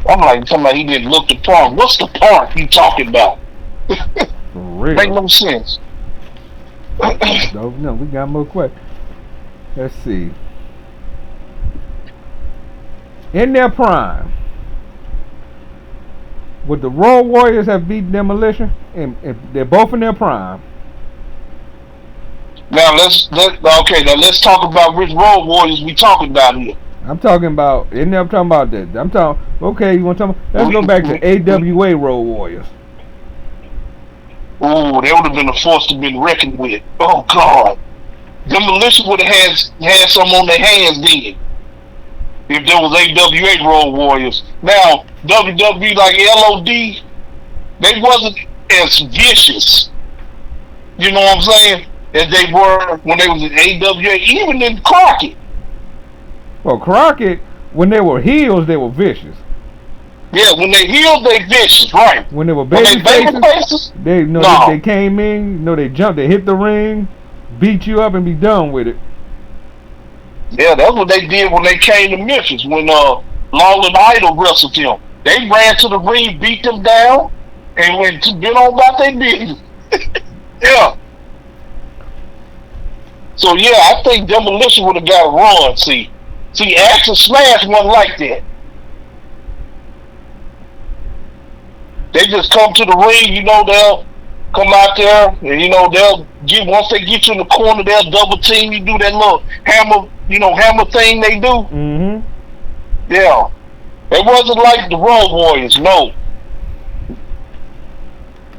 I'm like, somebody he didn't look the part. What's the part you talking about? For real. Make no sense. No, we got more questions. Let's see. In their prime, would the Road Warriors have beat Demolition? And if they're both in their prime. Now let's talk about which Road Warriors we talking about here. I'm talking about that. I'm talking. Okay, you want to talk? Let's go back to AWA Road Warriors. Oh, they would have been a force to be reckoned with. Oh God, Demolition would have had some on their hands then. If there was AWA Road Warriors. Now WWE like LOD, they wasn't as vicious. You know what I'm saying? As they were when they was in AWA, even in Crockett. Well, Crockett, when they were heels, they were vicious. Yeah, when they healed, they vicious, right? When they were baby faces, they came in, they jumped, they hit the ring, beat you up, and be done with it. Yeah, that's what they did when they came to Memphis. When Lawland Idol wrestled him, they ran to the ring, beat them down, and went to get on about their business. Yeah. So yeah, I think Demolition would have got a run. See, Action Smash wasn't like that. They just come to the ring, they'll come out there, and they'll get, once they get you in the corner, they'll double team you, do that little hammer thing they do. Mm-hmm. Yeah. It wasn't like the Road Warriors, no.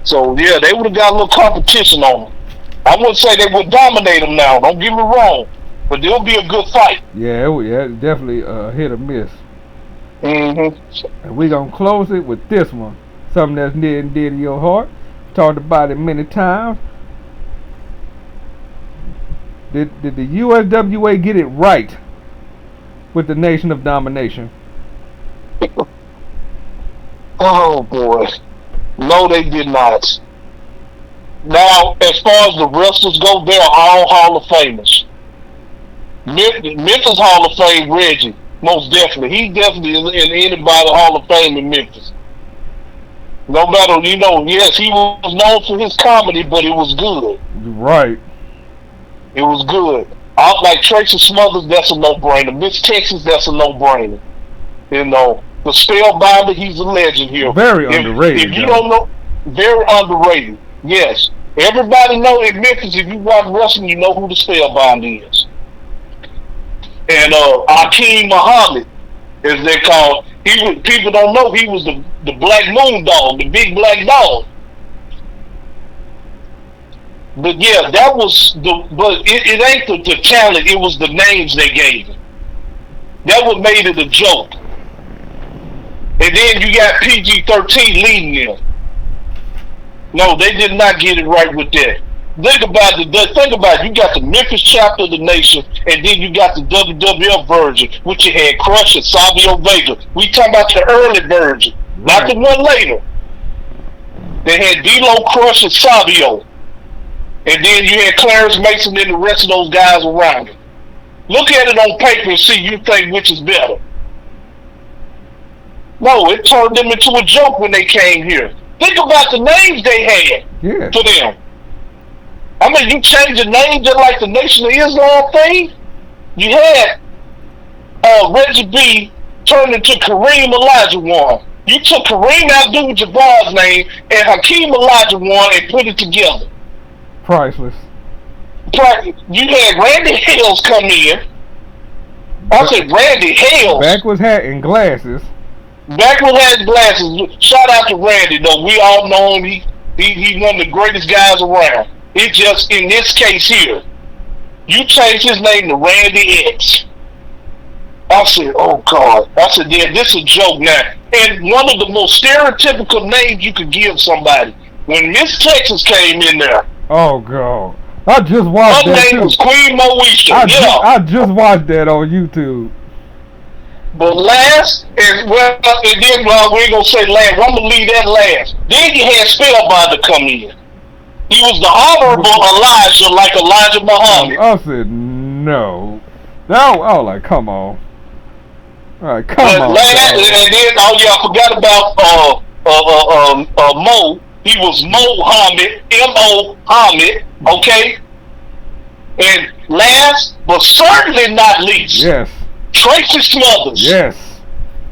So yeah, they would have got a little competition on them. I wouldn't say they would dominate them now, don't get me wrong, but it'll be a good fight. Yeah, definitely hit or miss. Mm-hmm. And we're going to close it with this one. Something that's near and dear to your heart. Talked about it many times. Did the USWA get it right with the Nation of Domination? Oh boy. No, they did not. Now, as far as the wrestlers go, they're all Hall of Famers. Memphis Hall of Fame, Reggie, most definitely. He definitely is in anybody's Hall of Fame in Memphis. No matter, yes, he was known for his comedy, but it was good. Right. It was good. Like Tracy Smothers, that's a no-brainer. Miss Texas, that's a no-brainer. The Spellbinder, he's a legend here. Very underrated. If you don't know, very underrated. Yes. Everybody know in Memphis, if you watch wrestling, you know who the Spellbinder is. And Akeem Muhammad, as they're called, people don't know he was the Black Moon Dog, the big black dog. But yeah, that was but it ain't the talent, it was the names they gave him. That what made it a joke. And then you got PG-13 leading them. No, they did not get it right with that. Think about it. You got the Memphis chapter of the nation, and then you got the WWF version, which you had Crush and Savio Vega. We talking about the early version, not the one later. They had D-Lo, Crush, and Savio. And then you had Clarence Mason and the rest of those guys around him. Look at it on paper and see you think which is better. No, it turned them into a joke when they came here. Think about the names they had to them. I mean, you change the name just like the Nation of Islam thing. You had Reggie B turned into Kareem Olajuwon. You took Kareem Abdul-Jabbar's name and Hakeem Olajuwon and put it together. Priceless. You had Randy Hales come in. I said Randy Hales. Backwards hat and glasses. Backwards hat and glasses. Shout out to Randy though. We all know him. He one of the greatest guys around. It's just in this case here, you changed his name to Randy X. I said, oh God. I said, yeah, this is a joke now. And one of the most stereotypical names you could give somebody. When Miss Texas came in there. Oh God. I just watched that too. Her name was Queen Moesha. I just watched that on YouTube. But last, and then we ain't gonna say last. I'm gonna leave that last. Then you had Spellbinder come in. He was the honorable Elijah, like Elijah Muhammad. I said no. I was like, come on. All right, come on. And then I forgot about Mo. He was Mohammed, M-O Hamid, okay? And last, but certainly not least, yes, Tracy Smothers. Yes.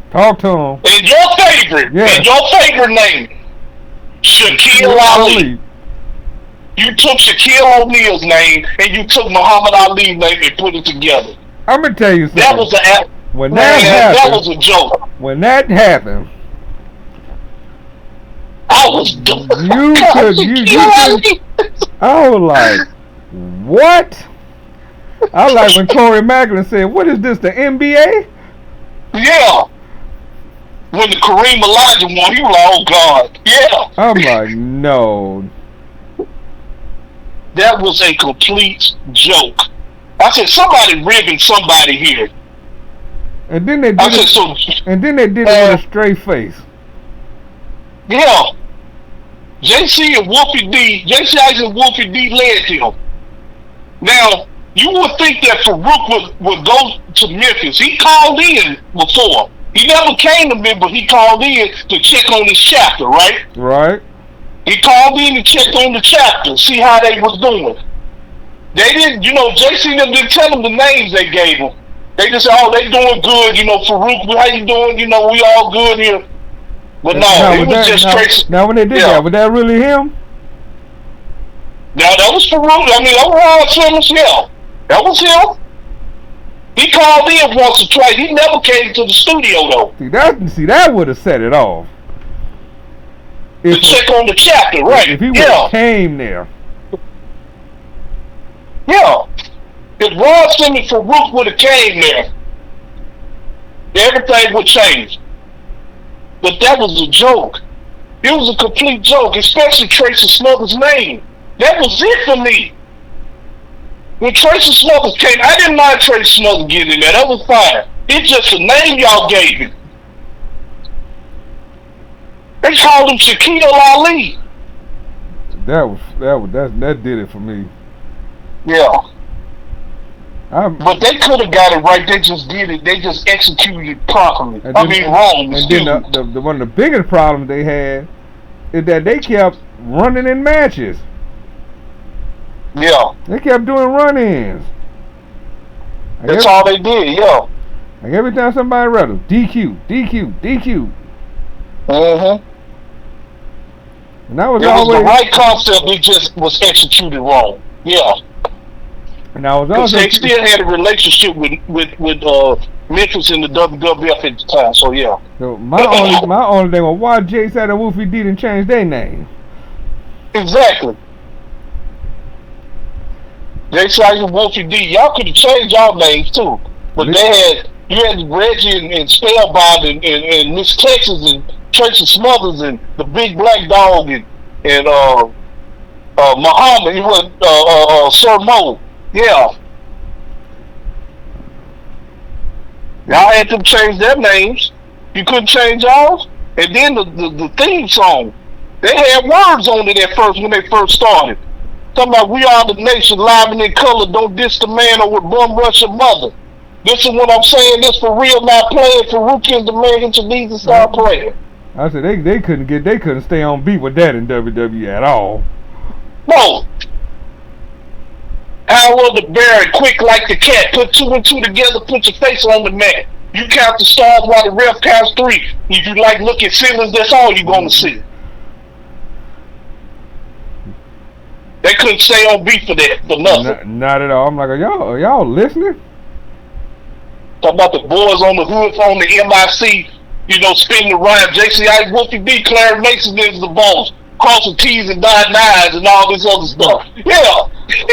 Talk to him. And your favorite name, Shaquille Ali. You took Shaquille O'Neal's name and you took Muhammad Ali's name and put it together. I'm gonna tell you something. That was that was a joke. When that happened, I was I was like, what? I was like when Corey Macklin said, what is this, the NBA? Yeah. When the Kareem Olajuwon, he was like, oh God. Yeah. I'm like, no. That was a complete joke. I said, somebody ribbing somebody here. And then they did it with a straight face. Yeah. JC and Wolfie D led him. Now, you would think that Farouk would go to Memphis. He called in before. He never came to Memphis, but he called in to check on his chapter, right? Right. He called in and checked on the chapter, see how they was doing. They didn't, JC didn't tell them the names they gave him. They just said, oh, they doing good, Farouk, how you doing? We all good here. But it was just Tracy. Now, when they did that, was that really him? Now, that was Farouk. I mean, that was Ron Simmons, yeah. That was him. He called in once or twice. He never came to the studio, though. See, that would have set it off. To check on the chapter, right. If he would have came there. Yeah. If Ron Simmons Farouk would have came there, everything would change. But that was a joke. It was a complete joke, especially Tracy Smothers' name. That was it for me. When Tracy Smothers came, I didn't mind Tracy Smothers getting in there. That was fine. It's just the name y'all gave him. They called him Shaquille Ali. That did it for me. Yeah. But they could have got it right. They just did it. They just executed it properly. Wrong. And then one of the biggest problems they had is that they kept running in matches. Yeah. They kept doing run-ins. That's all they did, yeah. Like every time somebody wrestles, DQ, DQ, DQ. And that was always the right concept. It just was executed wrong. Yeah. And I was also they still had a relationship with Memphis in the WWF at the time. So yeah. So my only thing was why Jay said and Wolfie D didn't change their name. Exactly. Jay Said and Wolfie D, y'all could have changed y'all names too, but you had Reggie and Spellbound and Miss Texas and Tracy Smothers and the Big Black Dog and Muhammad. He was Sir Mo. Yeah. Y'all had them change their names. You couldn't change y'all. And then the theme song, they had words on it at first when they first started. Talking about we are the nation, live and in color, don't diss the man or with bum rush your mother. This is what I'm saying, this for real, not playing for rookie and the man into these and start playing. I said they couldn't stay on beat with that in WWE at all. No. How was the Barry, quick like the cat, put 2 and 2 together, put your face on the mat. You count the stars while the ref counts 3. If you like look at ceilings, that's all you're gonna see. They couldn't stay on beat for that, for nothing. Not at all. I'm like, are y'all listening? Talking about the boys on the hood on the MIC, spinning the rhyme. JCI, Wolfie D, Clarence Mason is the boss. Crossing T's and dotting I's and all this other stuff. Yeah.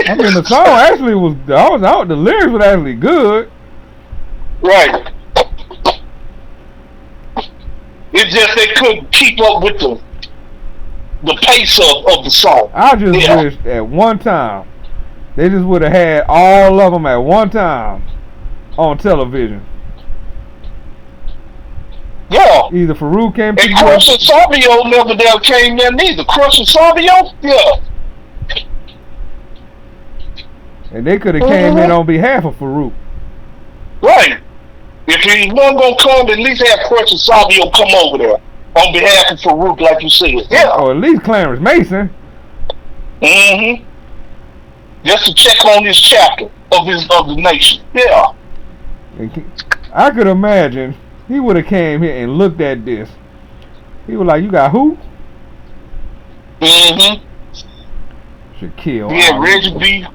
I mean, the song actually was out. The lyrics were actually good. Right. It's just they couldn't keep up with the pace of the song. I just wish at one time they just would have had all of them at one time on television. Yeah. Either Farouk came and Crush and Savio never came there neither. Crush and Savio? Yeah. And they could have came in on behalf of Farouk. Right. If he wasn't going to come, at least have Crush and Savio come over there on behalf of Farouk, like you said. Yeah. Or at least Clarence Mason. Just to check on this chapter of the nation. Yeah. I could imagine he would have came here and looked at this. He was like, "You got who?" Shaquille. Yeah, Reggie B.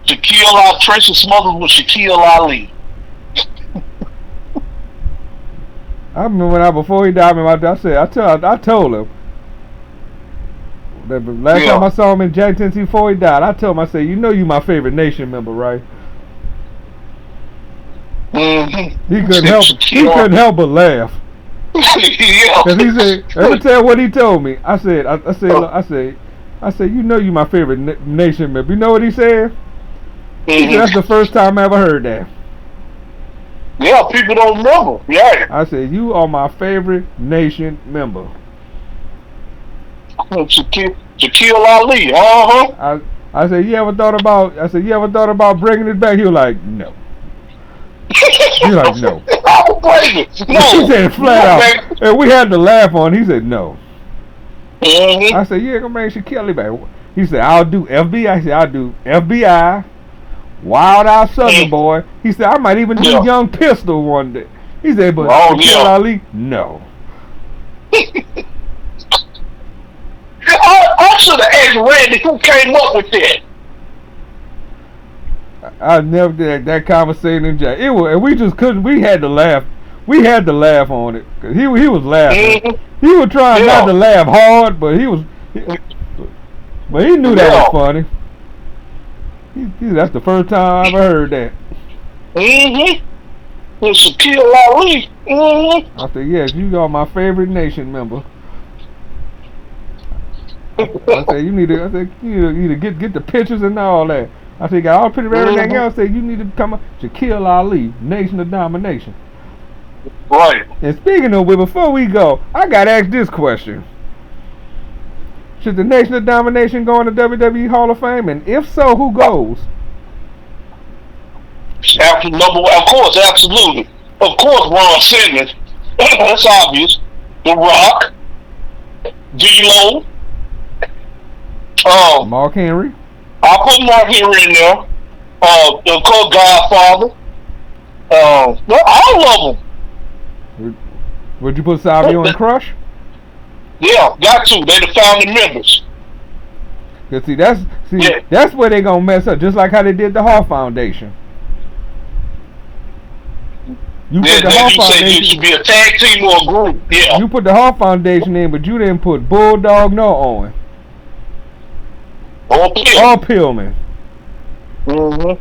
Shaquille Tracy Smothers with Shaquille Ali. I remember before he died, I told him that the last time I saw him in Jack Tennessee before he died, I told him, I said, you my favorite Nation member, right? He couldn't help but laugh. Cause he said every time what he told me, I said, you my favorite Nation member. You know what he said? He said, that's the first time I ever heard that. Yeah, people don't remember. Yeah. I said, you are my favorite Nation member. Shaquille Ali. I said, you ever thought about bringing it back? He was like, no. He like, no. No. He said flat out. And we had to laugh on it. He said, no. I said, yeah, gonna bring Shaquille Ali back. He said, I'll do FBI. He said, I'll do FBI, Wild Out Southern Boy. He said, I might even do Young Pistol one day. He said, but Shaquille Ali, no. I should have asked Randy who came up with that. I never did that conversation in jail. And we just couldn't. We had to laugh. We had to laugh on it because he was laughing. He was trying not to laugh hard, but he knew that was funny. That's the first time I ever heard that. Shaquille Ali. I said, yes, you are my favorite Nation member. I said, you need to get the pictures and all that. I said, you got all the pictures of everything else. I said, you need to come up. Shaquille Ali, Nation of Domination. Right. And speaking of which, before we go, I got to ask this question. Should the Nation of Domination go in the WWE Hall of Fame? And if so, who goes? Of course, absolutely. Of course, Ron Simmons. That's obvious. The Rock. D-Lo. Mark Henry. I put Mark Henry in there. Of course, Godfather. Well, all of them. Would you put Savio and Crush? Yeah, got to. They the founding members. Cause that's where they gonna mess up, just like how they did the Hall Foundation. You put the Hall Foundation. You should be a tag team or a group. Yeah. You put the Hall Foundation in, but you didn't put Bulldog nor Owen. Or Pillman. Mm-hmm.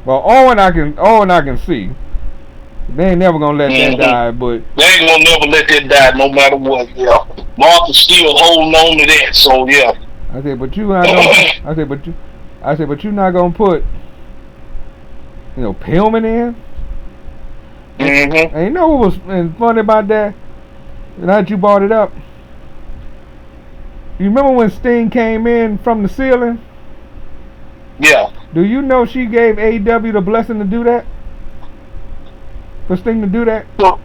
Well, Owen I can see. They ain't never gonna let that die, but they ain't gonna never let that die, no matter what. Yeah, Martha's still holding on to that. So yeah. I said, but you not gonna. but you not gonna put, Pillman in. Mm-hmm. And you know what was funny about that? Now that you brought it up, you remember when Sting came in from the ceiling? Yeah. Do you know she gave AEW the blessing to do that? For Sting to do that? Well,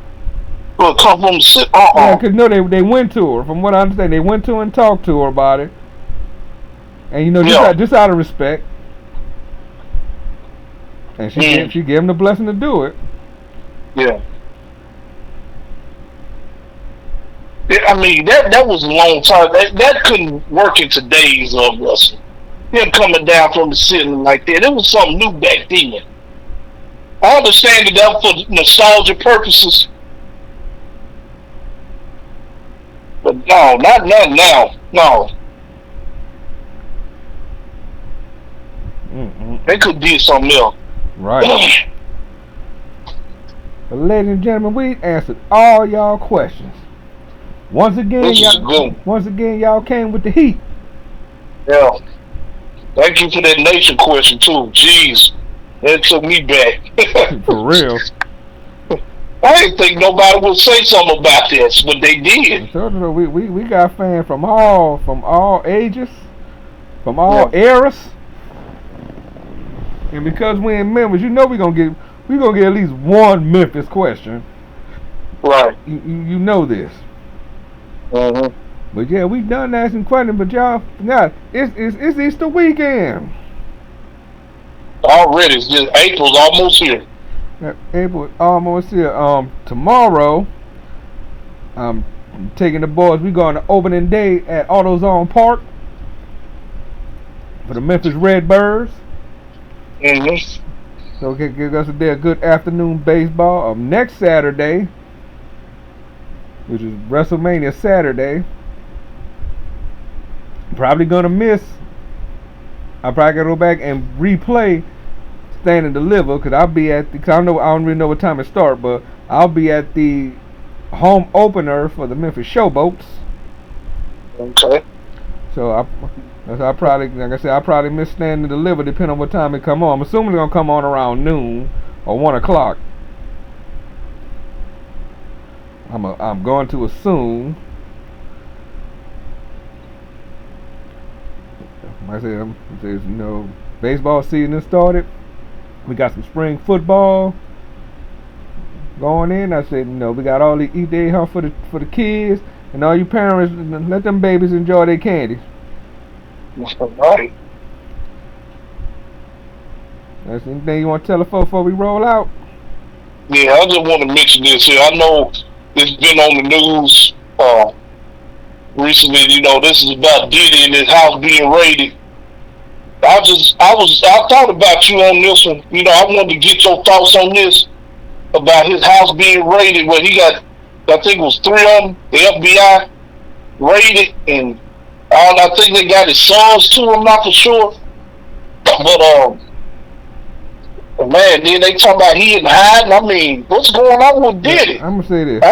come from the Yeah, because they went to her. From what I understand, they went to her and talked to her about it. And just out of respect. And she gave him the blessing to do it. Yeah. I mean, that was a long time. That couldn't work in today's wrestling. Him coming down from the ceiling like that. It was something new back then. I understand that for nostalgia purposes. But no, not now. No. They could do something else. Right. But ladies and gentlemen, we answered all y'all questions. Once again, y'all came with the heat. Yeah. Thank you for that nation question too. Jeez. That took me back. For real. I didn't think nobody would say something about this, but they did. We got fans from all ages, from all eras. And because we ain't members, we gonna get at least one Memphis question. Right. You know this. Mm-hmm. But yeah, we done asking questions, but y'all, it's Easter weekend. Already, it's just April's almost here. April almost here. Tomorrow, I'm taking the boys. We going to opening day at AutoZone Park for the Memphis Redbirds. Mm-hmm. So give us a good afternoon baseball. Next Saturday, which is WrestleMania Saturday, probably gonna miss. I probably gotta go back and replay Stand and Deliver because I'll be at I don't really know what time it starts, but I'll be at the home opener for the Memphis Showboats. Okay. So I probably, like I said, I probably miss Stand and Deliver depending on what time it come on. I'm assuming it's gonna come on around noon or 1 o'clock. I'm going to assume. Like I said, there's baseball season has started. We got some spring football going in. I said, we got all the eat day hunt for the kids and all you parents. Let them babies enjoy their candy. That's right. That's anything you want to tell the folks before we roll out? Yeah, I just want to mention this here. I know it's been on the news recently. This is about Diddy and his house being raided. I thought about you on this one. I wanted to get your thoughts on this about his house being raided. Where he got, I think it was 3 of them. The FBI raided, and I think they got his sons too. I'm not for sure, but man, then they talk about he and hiding. I mean, what's going on with Diddy? I'm gonna say this.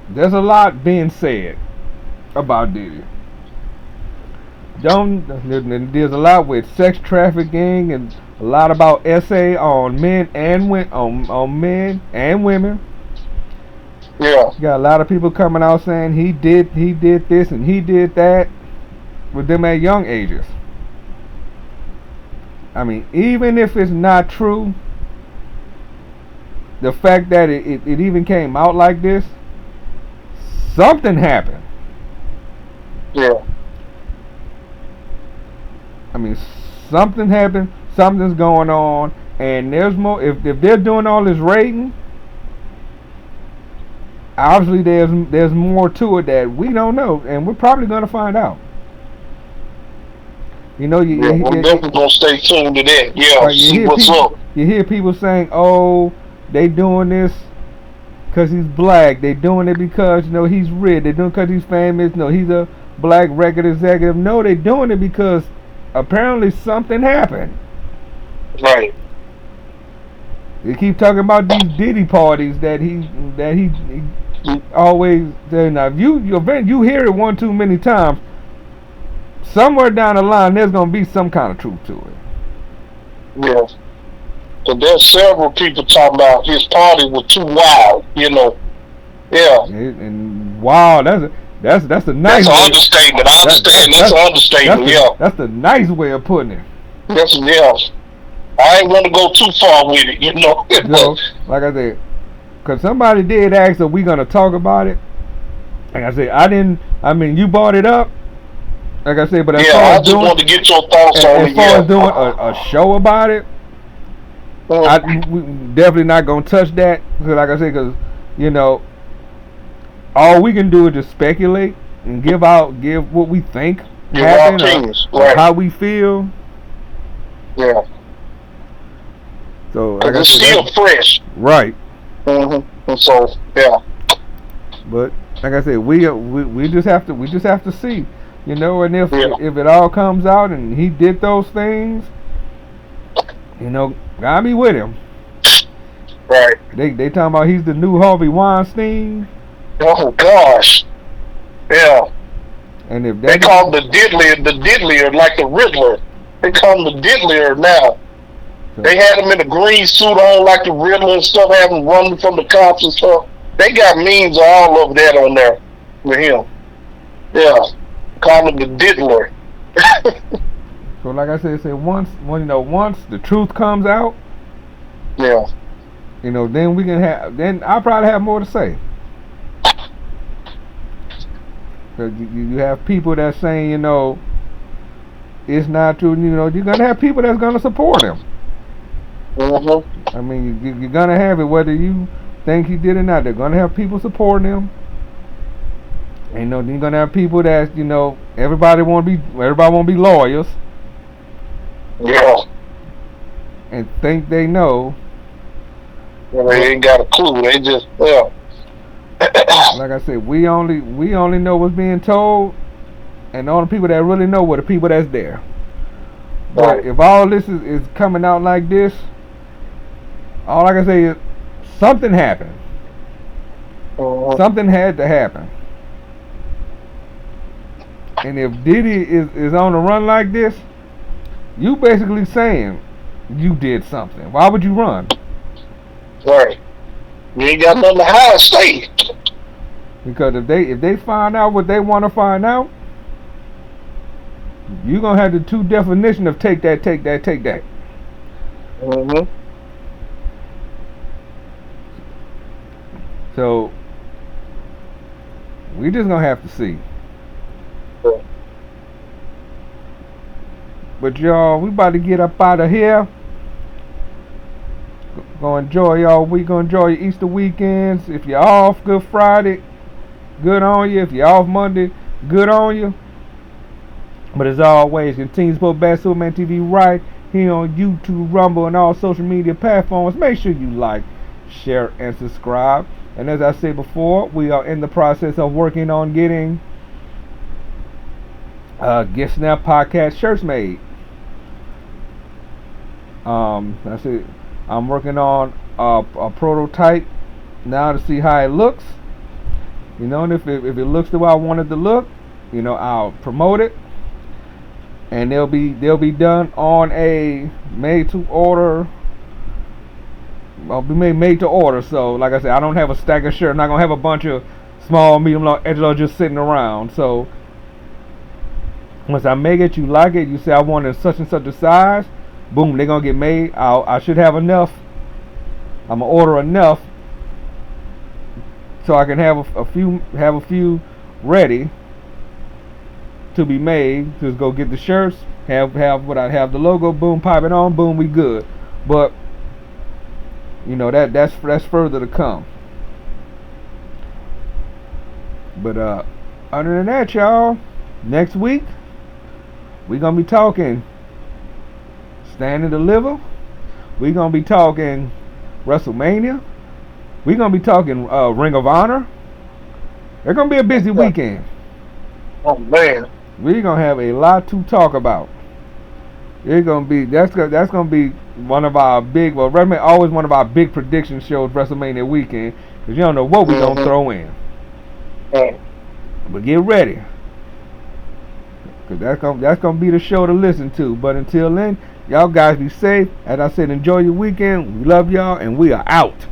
There's a lot being said about Diddy. There's a lot with sex trafficking and a lot about essay on men and men and women. Yeah. You got a lot of people coming out saying he did this and he did that with them at young ages. I mean, even if it's not true, the fact that it even came out like this, something happened. Yeah. I mean, something happened, something's going on, And there's more. If they're doing all this raiding, obviously there's more to it that we don't know, and we're probably gonna find out. You know, we're definitely gonna stay tuned to that. Yeah, see what's up. You hear people saying, "Oh, they doing this because he's black. They doing it because he's rich. They doing it because he's famous. No, he's a black record executive." No, they doing it because apparently something happened. Right. They keep talking about these Diddy parties that he always. Now, if you hear it one too many times, somewhere down the line there's gonna be some kind of truth to it. Yeah. So there's several people talking about his party was too wild. Yeah. And wow, that's a nice. That's an understatement. I understand. That's an understatement. That's the nice way of putting it. Yes. I ain't want to go too far with it, Like I said, because somebody did ask, are we going to talk about it? Like I said, I mean, you brought it up. Like I said, but as far as I just want to get your thoughts on it. As far as doing a show about it, we definitely not going to touch that. Cause like I said, because, all we can do is just speculate and give what we think happened, or how we feel. Yeah. So like it's still fresh. Right. And so, yeah. But like I said, we just have to see, and if it all comes out and he did those things, gotta be with him. Right. They talking about he's the new Harvey Weinstein. Oh gosh. Yeah. And if they call him the Diddler, like the Riddler. They call him the Diddler now. They had him in a green suit on like the Riddler and stuff, having running from the cops and stuff. They got memes all over that on there with him. Yeah. Call him the Diddler. So like I said, once the truth comes out, yeah. Then I'll probably have more to say. Because you have people that's saying, it's not true. You're gonna have people that's gonna support him. I mean, you're gonna have it whether you think he did or not. They're gonna have people supporting him. And you're gonna have people that everybody won't be lawyers. Yeah. And think they know. Well, they ain't got a clue. They just Like I said, we only know what's being told, and the only people that really know are the people that's there. But if all this is coming out like this, all I can say is something happened. Something had to happen. And if Diddy is on the run like this, you basically saying you did something. Why would you run? Right. You ain't got nothing to hide, stay. Because if they find out what they want to find out, you're gonna have the two definition of take that. So we just gonna have to see. But y'all, we about to get up out of here. Gonna enjoy y'all week. Gonna enjoy your Easter weekends. If you're off, Good Friday, good on you. If you're off Monday, good on you. But as always, continue to support Bad Superman TV right here on YouTube, Rumble, and all social media platforms. Make sure you like, share, and subscribe. And as I said before, we are in the process of working on getting Get Snap Podcast shirts made. That's it. I'm working on a prototype now to see how it looks. And if it looks the way I want it to look, I'll promote it. And they'll be done on a made to order. I'll be made to order. So like I said, I don't have a stack of shirts. I'm not gonna have a bunch of small, medium, large, extra large just sitting around. So once I make it, you like it, you say I want it in such and such a size, boom, they're gonna get made. I should have enough. I'm gonna order enough so I can have a few ready to be made. Just go get the shirts, have the logo, boom, pop it on, boom, we good. But you know, that's further to come. But other than that, y'all, next week we're gonna be talking Stand and Deliver. We're gonna be talking WrestleMania. We're gonna be talking Ring of Honor. It's gonna be a busy weekend. Oh man, We're gonna have a lot to talk about. It's gonna be that's gonna be one of our big, well, WrestleMania always one of our big prediction shows, WrestleMania weekend, because you don't know what we're gonna throw in. But get ready, because that's gonna be the show to listen to. But until then, y'all guys be safe. As I said, enjoy your weekend. We love y'all, and we are out.